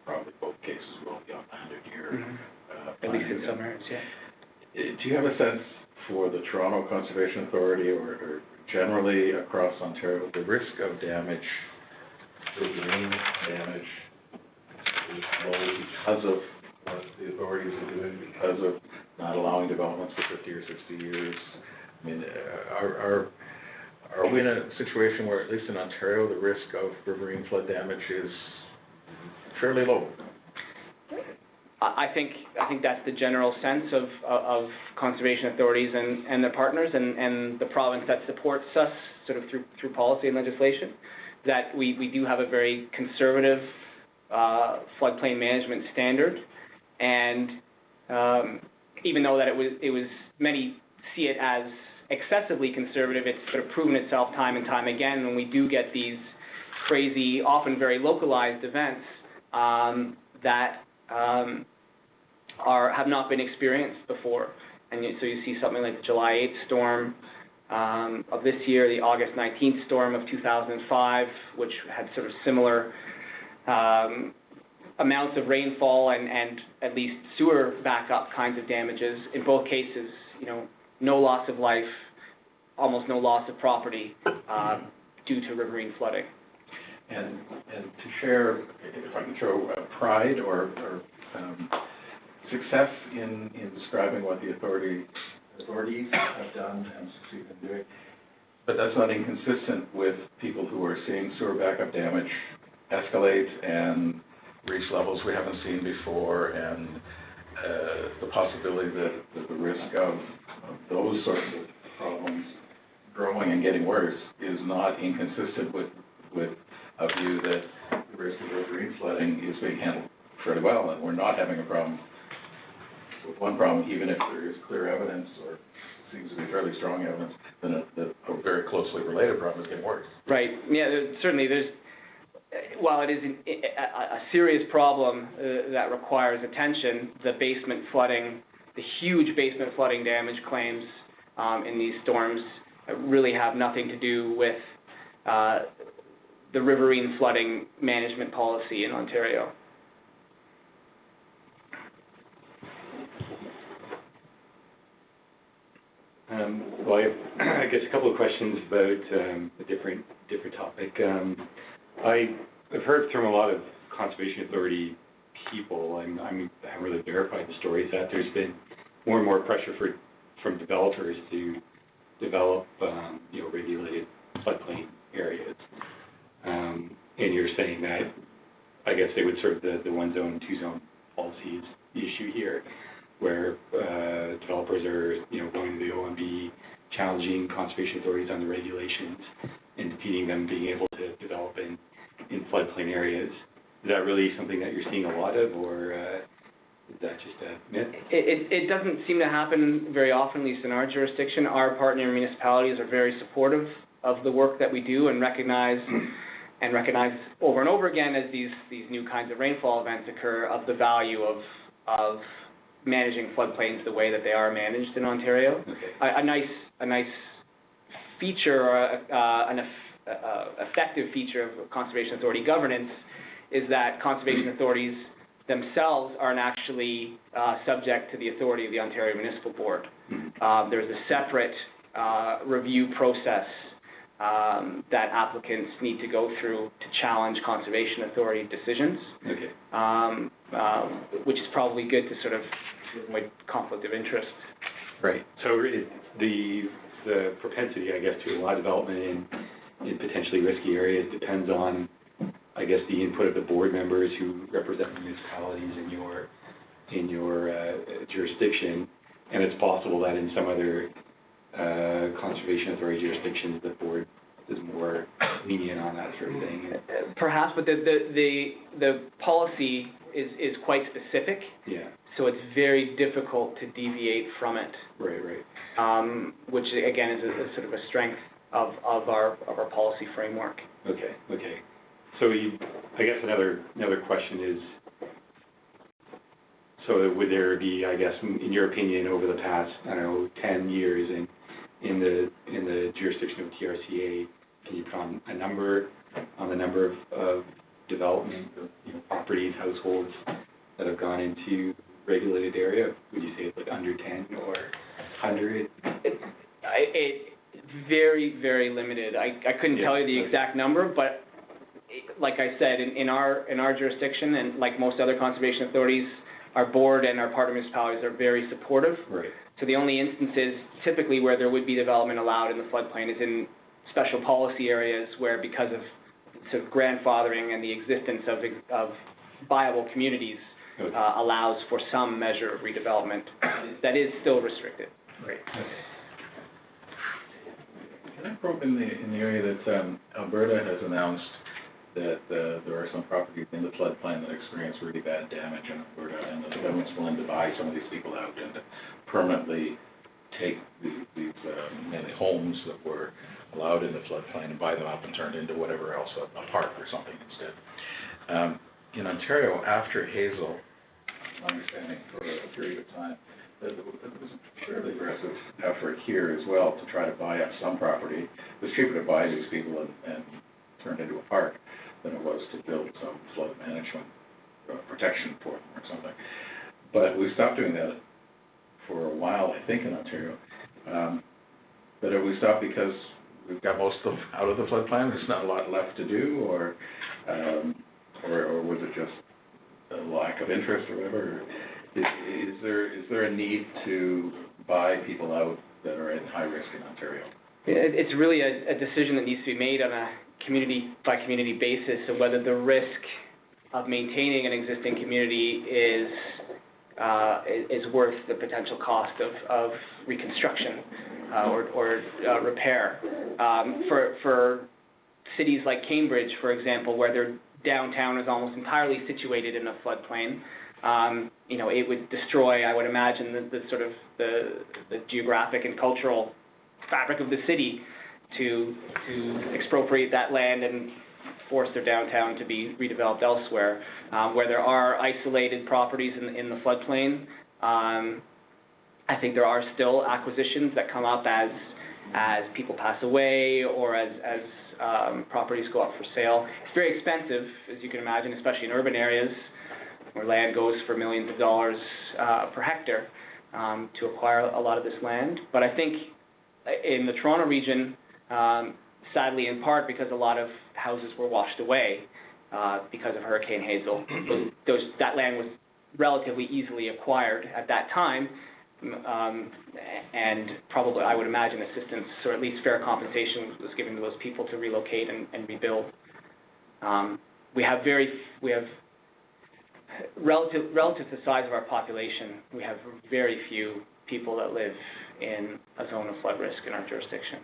Probably both cases well beyond the 100-year. At least in some areas, yeah. Do you have a sense for the Toronto Conservation Authority or generally across Ontario, the risk of damage, riverine damage, is low because of what the authorities are doing, because of not allowing developments for 50 or 60 years? I mean, are we in a situation where, at least in Ontario, the risk of riverine flood damage is fairly low? I think that's the general sense of conservation authorities and their partners and the province that supports us sort of through policy and legislation, that we do have a very conservative floodplain management standard, and even though that it was many see it as excessively conservative, it's sort of proven itself time and time again when we do get these crazy, often very localized events that have not been experienced before. And so you see something like the July 8th storm of this year, the August 19th storm of 2005, which had sort of similar amounts of rainfall and at least sewer backup kinds of damages. In both cases, no loss of life, almost no loss of property due to riverine flooding. And to share, if I can throw pride or success in describing what the authorities have done and succeeded in doing, but that's not inconsistent with people who are seeing sewer backup damage escalate and reach levels we haven't seen before, and the possibility that the risk of those sorts of problems growing and getting worse is not inconsistent with a view that the risk of riverine flooding is being handled fairly well, and we're not having a problem with one problem, even if there is clear evidence or seems to be fairly strong evidence that a very closely related problem is getting worse. Right. Yeah, there's while it is a serious problem that requires attention, the basement flooding, the huge basement flooding damage claims in these storms really have nothing to do with the riverine flooding management policy in Ontario. Well, I guess a couple of questions about a different topic. I've heard from a lot of conservation authority people, I haven't really verified the stories, that there's been more and more pressure from developers to develop, regulated floodplain areas. And you're saying that, I guess they would serve the one zone, two zone policies issue here, where developers are, going to the OMB, challenging conservation authorities on the regulations and defeating them being able to develop in floodplain areas. Is that really something that you're seeing a lot of, or is that just a myth? It doesn't seem to happen very often, at least in our jurisdiction. Our partner municipalities are very supportive of the work that we do and recognize over and over again as these new kinds of rainfall events occur of the value of managing floodplains the way that they are managed in Ontario. Okay. A nice a nice feature or an effective feature of Conservation Authority governance is that conservation authorities themselves aren't actually subject to the authority of the Ontario Municipal Board. There's a separate review process that applicants need to go through to challenge Conservation Authority decisions, which is probably good to sort of avoid conflict of interest. Right. So the propensity, I guess, to allow development in potentially risky areas depends on, I guess, the input of the board members who represent the municipalities in your jurisdiction, and it's possible that in some other Conservation Authority jurisdictions, the board is more lenient on that sort of thing. Perhaps, but the policy is quite specific. Yeah. So it's very difficult to deviate from it. Right. Which again is a sort of a strength of our policy framework. Okay. So I guess another question is, so would there be, I guess, in your opinion, over the past, 10 years in the jurisdiction of TRCA, can you put on a number on the number of development of properties, households that have gone into regulated area? Would you say it's like under 10 or 100? It's very, very limited. I couldn't tell you the exact number, but like I said, in our jurisdiction, and like most other conservation authorities, our board and our partner municipalities are very supportive. Right. So the only instances typically where there would be development allowed in the floodplain is in special policy areas where, because of sort of grandfathering and the existence of viable communities, allows for some measure of redevelopment that is still restricted. Right. Can I probe in the area that Alberta has announced that there are some properties in the floodplain that experience really bad damage in Alberta, and the government's willing to buy some of these people out and to permanently take these mainly homes that were allowed in the floodplain and buy them up and turn it into whatever else, a park or something instead. In Ontario, after Hazel, my understanding for a period of time, there was a fairly aggressive effort here as well to try to buy up some property. It was cheaper to buy these people and turn it into a park than it was to build some flood management protection for them or something. But we stopped doing that for a while, I think, in Ontario. But have we stopped because we've got most of them out of the floodplain? There's not a lot left to do, or was it just a lack of interest or whatever? Is there a need to buy people out that are in high risk in Ontario? It's really a decision that needs to be made on a community-by-community basis of whether the risk of maintaining an existing community is worth the potential cost of reconstruction or repair. For cities like Cambridge, for example, where their downtown is almost entirely situated in a floodplain, it would destroy, I would imagine, the geographic and cultural fabric of the city to expropriate that land and force their downtown to be redeveloped elsewhere. Where there are isolated properties in the floodplain, I think there are still acquisitions that come up as people pass away or as properties go up for sale. It's very expensive, as you can imagine, especially in urban areas where land goes for millions of dollars per hectare to acquire a lot of this land. But I think in the Toronto region, sadly in part because a lot of houses were washed away because of Hurricane Hazel, that land was relatively easily acquired at that time, and probably, I would imagine, assistance or at least fair compensation was given to those people to relocate and rebuild. We have relative to the size of our population, we have very few people that live in a zone of flood risk in our jurisdiction.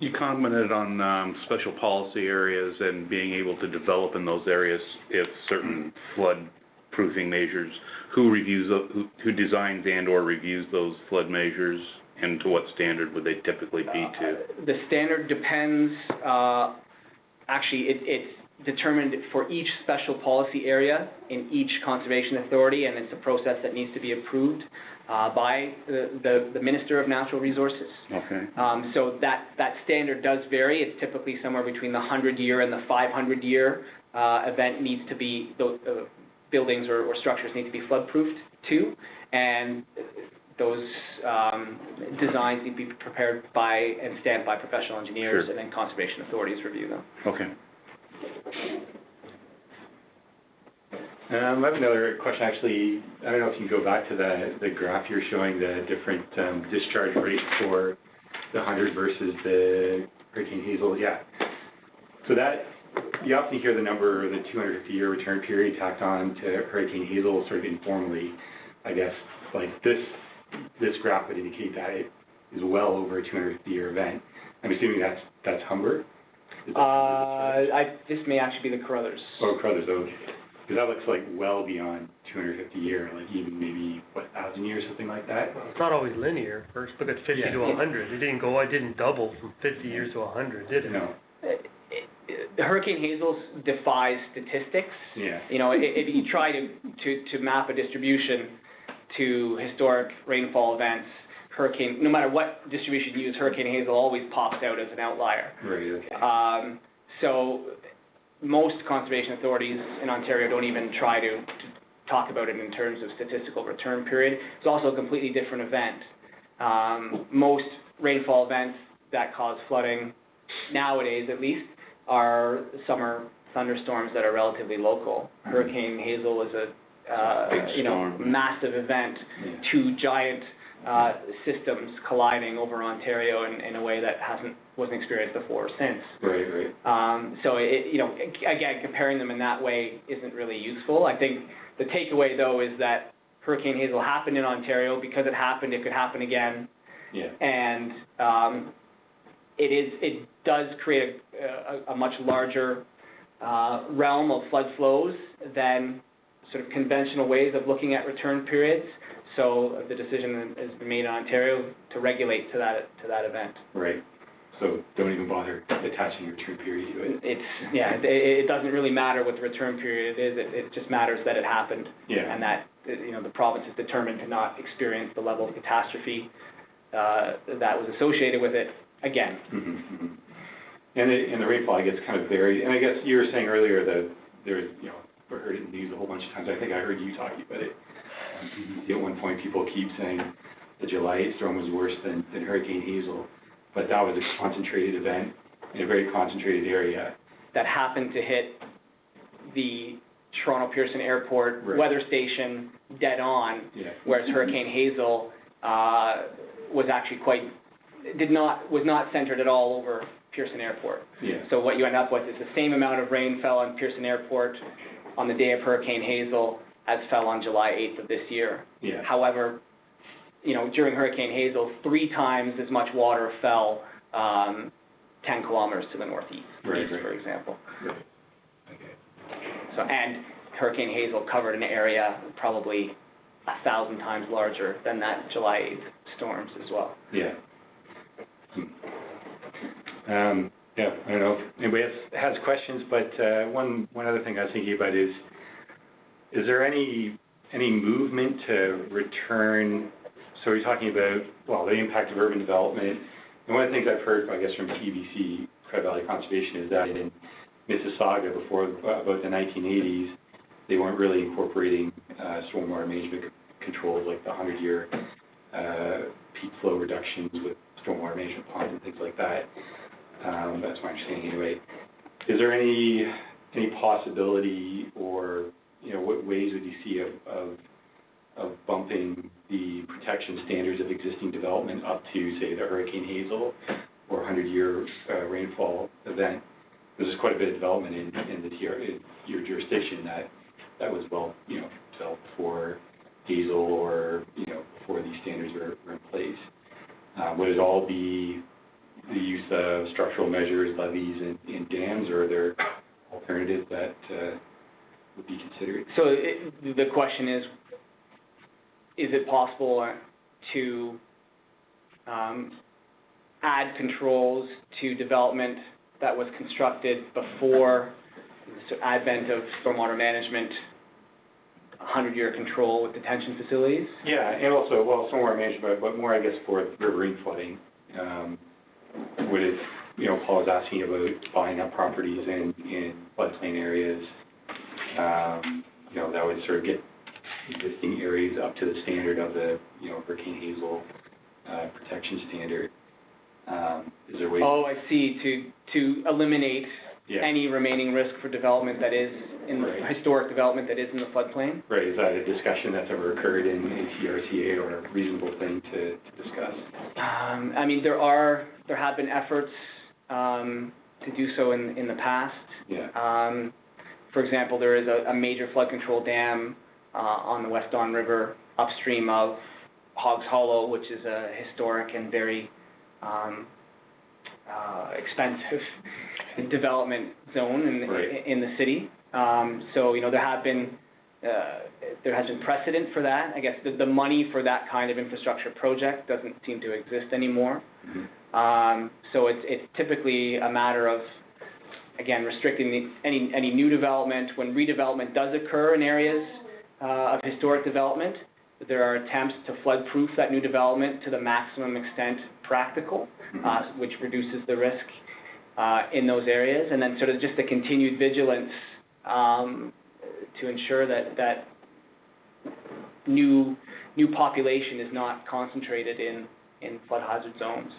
You commented on special policy areas and being able to develop in those areas if certain flood proofing measures. Who designs and or reviews those flood measures, and to what standard would they typically be to? The standard depends. Actually, determined for each special policy area in each conservation authority, and it's a process that needs to be approved by the Minister of Natural Resources. Okay. So that standard does vary. It's typically somewhere between the 100-year and the 500-year event needs to be, buildings or structures need to be flood-proofed too, and those designs need to be prepared by and stamped by professional engineers, Sure. and then conservation authorities review them. Okay. I have another question, actually. I don't know if you can go back to the graph you're showing, the different discharge rates for the 100 versus the Hurricane Hazel. Yeah. So that, you often hear the number, the 250-year return period tacked on to Hurricane Hazel sort of informally, I guess, like this graph would indicate that it is well over a 250-year event. I'm assuming that's Humber? This may actually be the Carruthers. Oh, Carruthers, okay. Because that looks like well beyond 250 year, like even maybe, 1,000 years, something like that? It's not always linear. First, look at 50 to 100. It didn't double from 50 years to 100, did it? No. Hurricane Hazel defies statistics. Yeah. You know, if you try to map a distribution to historic rainfall events, no matter what distribution you use, Hurricane Hazel always pops out as an outlier. Right, okay. So most conservation authorities in Ontario don't even try to talk about it in terms of statistical return period. It's also a completely different event. Most rainfall events that cause flooding, nowadays at least, are summer thunderstorms that are relatively local. Hurricane Hazel is a massive event, two giant systems colliding over Ontario in a way that wasn't experienced before or since. Right. So again, comparing them in that way isn't really useful. I think the takeaway though is that Hurricane Hazel happened in Ontario. Because it happened, it could happen again. Yeah. And it does create a much larger realm of flood flows than sort of conventional ways of looking at return periods. So the decision has been made in Ontario to regulate to that event. Right. So don't even bother attaching your return period to it. It doesn't really matter what the return period is. It just matters that it happened. Yeah. And that the province is determined to not experience the level of catastrophe that was associated with it again. Mm-hmm, mm-hmm. And the rainfall, I guess, kind of varied. And I guess you were saying earlier that there's, we heard it in the news a whole bunch of times. I think I heard you talking about it. At one point, people keep saying the July 8th storm was worse than Hurricane Hazel, but that was a concentrated event in a very concentrated area. That happened to hit the Toronto Pearson Airport weather station dead on, whereas Hurricane Hazel was actually was not centered at all over Pearson Airport. Yeah. So what you end up with is the same amount of rain fell on Pearson Airport on the day of Hurricane Hazel as fell on July 8th of this year. Yeah. However, during Hurricane Hazel, 3 times as much water fell 10 kilometers to the northeast, for example. Right. Okay. So, and Hurricane Hazel covered an area probably 1,000 times larger than that July 8th storms as well. Yeah. I don't know if anybody else has questions, but one other thing I was thinking about is there any movement to return? So we're talking about, the impact of urban development. And one of the things I've heard, I guess, from PBC, Credit Valley Conservation, is that in Mississauga before about the 1980s, they weren't really incorporating stormwater management controls like the 100-year peak flow reductions with stormwater management ponds and things like that. That's my understanding anyway. Is there any possibility, or what ways would you see of bumping the protection standards of existing development up to, say, the Hurricane Hazel or 100-year rainfall event? There's quite a bit of development in your jurisdiction that was developed for Hazel or before these standards were in place. Would it all be the use of structural measures, levees, and dams, or are there alternatives that would be considered? So the question is it possible to add controls to development that was constructed before the advent of stormwater management, 100-year control with detention facilities. Yeah, and also, well, somewhere management, but more, I guess, for riverine flooding. Would it, Paul was asking about buying up properties in floodplain areas. That would sort of get existing areas up to the standard of the, Hurricane Hazel protection standard. Is there a way? Oh, I see, to eliminate any remaining risk for development that is in the historic development that is in the floodplain? Right, is that a discussion that's ever occurred in TRCA or a reasonable thing to discuss? I mean, there have been efforts to do so in the past. Yeah. For example, there is a major flood control dam on the West Don River upstream of Hogs Hollow, which is a historic and very expensive development zone in the city. So there has been precedent for that. I guess the money for that kind of infrastructure project doesn't seem to exist anymore. Mm-hmm. So it's typically a matter of, again, restricting any new development. When redevelopment does occur in areas of historic development, there are attempts to flood-proof that new development to the maximum extent practical, which reduces the risk in those areas, and then sort of just a continued vigilance to ensure that new population is not concentrated in flood hazard zones.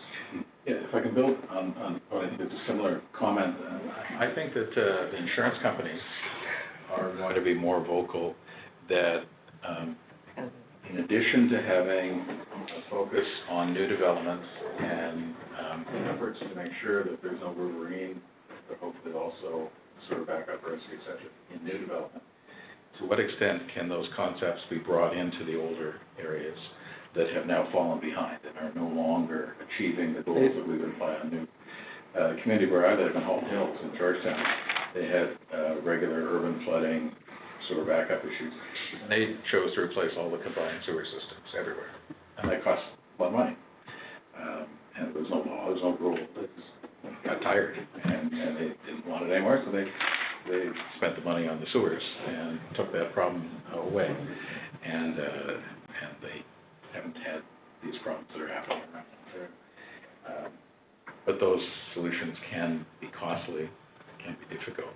Yeah, if I can build on what I think is a similar comment, I think that the insurance companies are going to be more vocal that in addition to having a focus on new developments and efforts to make sure that there's no riverine, but hopefully also sort of backup risk, et cetera, in new development, to what extent can those concepts be brought into the older areas that have now fallen behind and are no longer achieving the goals that we've been planning on? The community where I live in Halton Hills in Georgetown, they had regular urban flooding sort of backup issues. And they chose to replace all the combined sewer systems everywhere. And that cost a lot of money. And there was no law, there was no rule. They just got tired and they didn't want it anymore, so they spent the money on the sewers and took that problem away. And they haven't had these problems that are happening around there. But those solutions can be costly, can be difficult.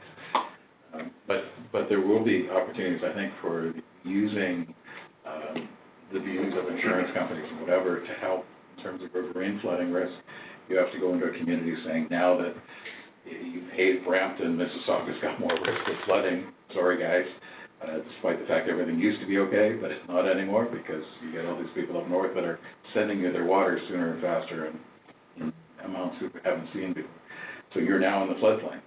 But there will be opportunities, I think, for using the views of insurance companies and whatever to help in terms of riverine flooding risk. You have to go into a community saying, now that you hate Brampton, Mississauga's got more risk of flooding. Sorry, guys. Despite the fact everything used to be okay, but it's not anymore because you get all these people up north that are sending you their water sooner and faster and in amounts we haven't seen before. So you're now in the floodplain.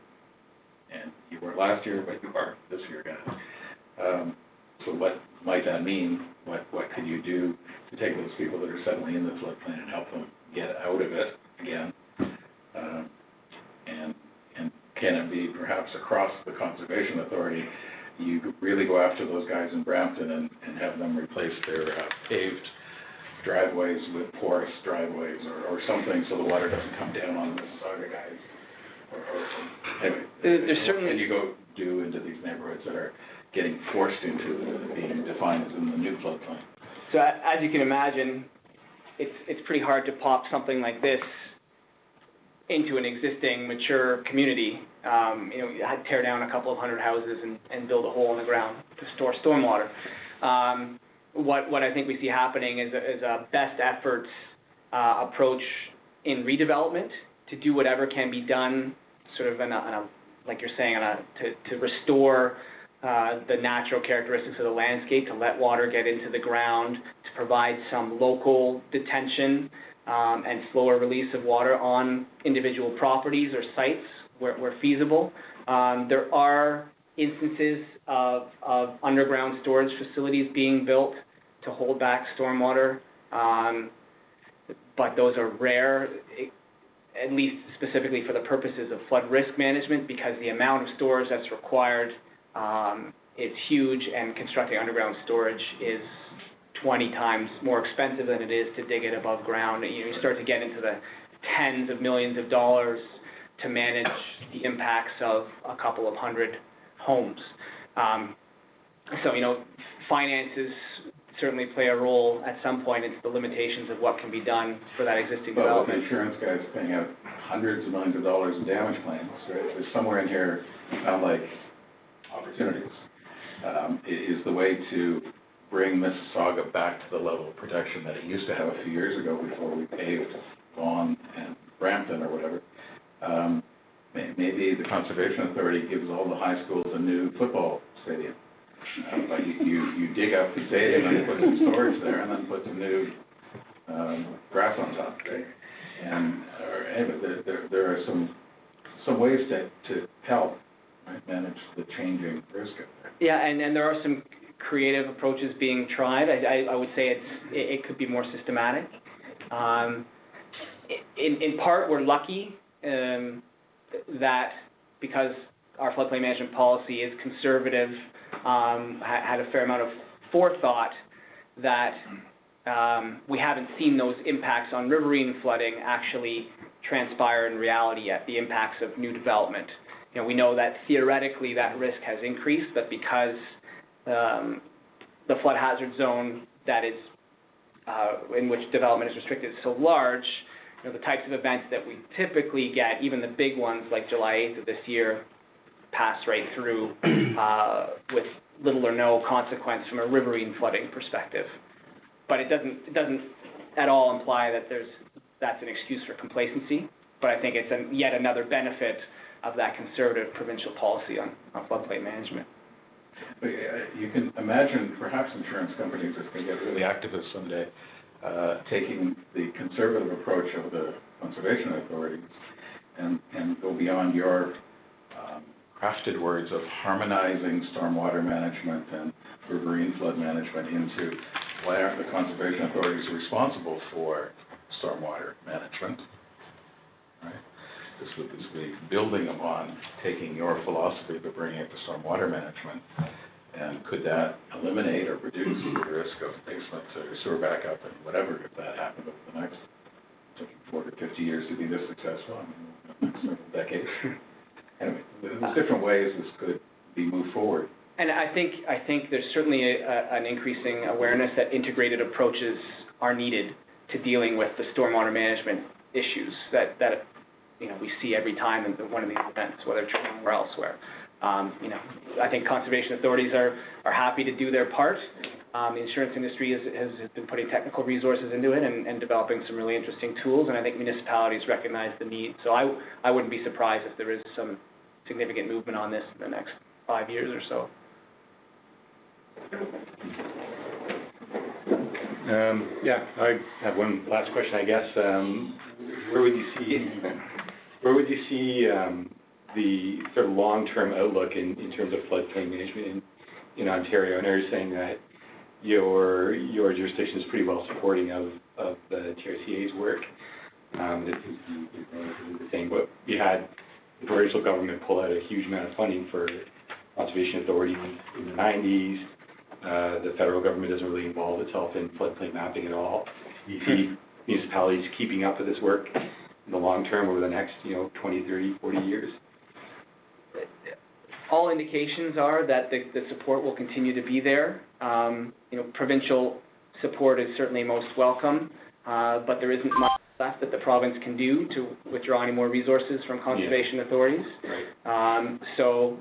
And you weren't last year, but you are this year, guys. So what might that mean? What could you do to take those people that are suddenly in the floodplain and help them get out of it again? And can it be perhaps across the Conservation Authority, you could really go after those guys in Brampton and have them replace their paved driveways with porous driveways or something so the water doesn't come down on the Mississauga guys? Anyway, There's certainly... Can you go do into these neighborhoods that are getting forced into being defined as in the new floodplain? So as you can imagine, it's pretty hard to pop something like this into an existing mature community. You had to tear down a couple of hundred houses and build a hole in the ground to store stormwater. What I think we see happening is a best efforts approach in redevelopment to do whatever can be done, sort of like you're saying, to restore the natural characteristics of the landscape, to let water get into the ground, to provide some local detention and slower release of water on individual properties or sites where feasible. There are instances of underground storage facilities being built to hold back stormwater, but those are rare, at least specifically for the purposes of flood risk management, because the amount of storage that's required is huge, and constructing underground storage is 20 times more expensive than it is to dig it above ground. You start to get into the tens of millions of dollars to manage the impacts of a couple of hundred homes. So, finances certainly play a role at some point. It's the limitations of what can be done for that existing Well, with the development. insurance guys paying out hundreds of millions of dollars in damage claims, right? There's somewhere in here, sound like opportunities. Is the way to bring Mississauga back to the level of protection that it used to have a few years ago before we paved Vaughan and Brampton or whatever. Maybe the Conservation Authority gives all the high schools a new football stadium. But you dig up the stadium and put some storage there and then put some new grass on top, right? And anyway, there are some ways to help, right, manage the changing risk of that. Yeah, and there are some creative approaches being tried. I would say it could be more systematic. In part, we're lucky that because our floodplain management policy is conservative, had a fair amount of forethought, that we haven't seen those impacts on riverine flooding actually transpire in reality yet, the impacts of new development. We know that theoretically that risk has increased, but because the flood hazard zone that is in which development is restricted is so large, the types of events that we typically get, even the big ones like July 8th of this year, pass right through with little or no consequence from a riverine flooding perspective. But it doesn't at all imply that that's an excuse for complacency. But I think it's yet another benefit of that conservative provincial policy on floodplain management. But you can imagine perhaps insurance companies, if they get really activist someday, taking the conservative approach of the conservation authorities and go beyond your crafted words of harmonizing stormwater management and riverine flood management into why aren't the conservation authorities responsible for stormwater management, right? This would be building upon taking your philosophy but bringing it to stormwater management. And could that eliminate or reduce the risk of things like sewer backup and whatever if that happened over the next 40 or 50 years to be this successful? Several decades. Anyway, there's different ways this could be moved forward. And I think there's certainly an increasing awareness that integrated approaches are needed to dealing with the stormwater management issues that we see every time in one of these events, whether it's or elsewhere. I think conservation authorities are happy to do their part. The insurance industry has been putting technical resources into it and developing some really interesting tools, and I think municipalities recognize the need. So I wouldn't be surprised if there is some significant movement on this in the next 5 years or so. Yeah, I have one last question, I guess. Where would you see the sort of long-term outlook in terms of floodplain management in Ontario? And are you saying that your jurisdiction is pretty well supporting of the TRCA's work? This is the same, but you had the provincial government pull out a huge amount of funding for conservation authorities in the 90s. The federal government doesn't really involve itself in floodplain mapping at all. You see municipalities keeping up with this work in the long term over the next, 20, 30, 40 years? All indications are that the support will continue to be there. Provincial support is certainly most welcome, but there isn't much left that the province can do to withdraw any more resources from conservation authorities. Right. So,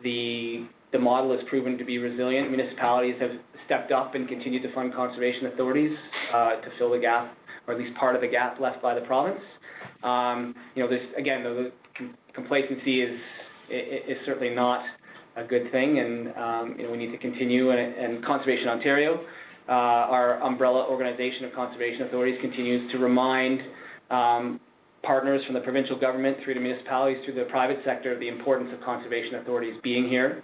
the model has proven to be resilient. Municipalities have stepped up and continued to fund conservation authorities to fill the gap, or at least part of the gap left by the province. The complacency is certainly not a good thing, and we need to continue. And Conservation Ontario, our umbrella organization of conservation authorities, continues to remind partners from the provincial government through the municipalities, through the private sector, of the importance of conservation authorities being here,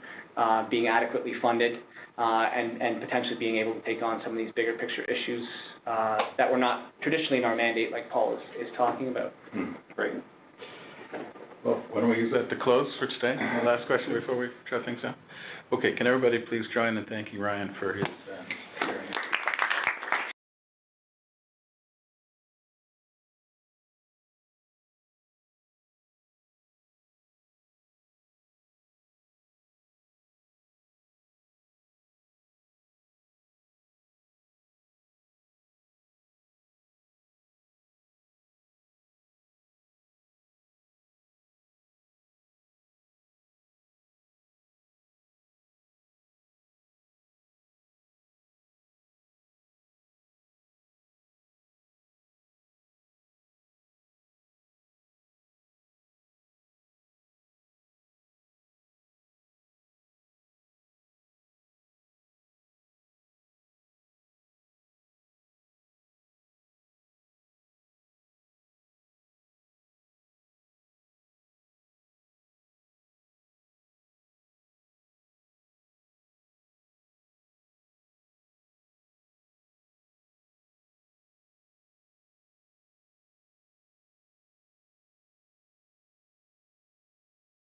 being adequately funded, and potentially being able to take on some of these bigger picture issues that were not traditionally in our mandate, like Paul is talking about. Great. Well, why don't we use that to close for today? One last question before we shut things down. Okay, can everybody please join in thanking Ryan for his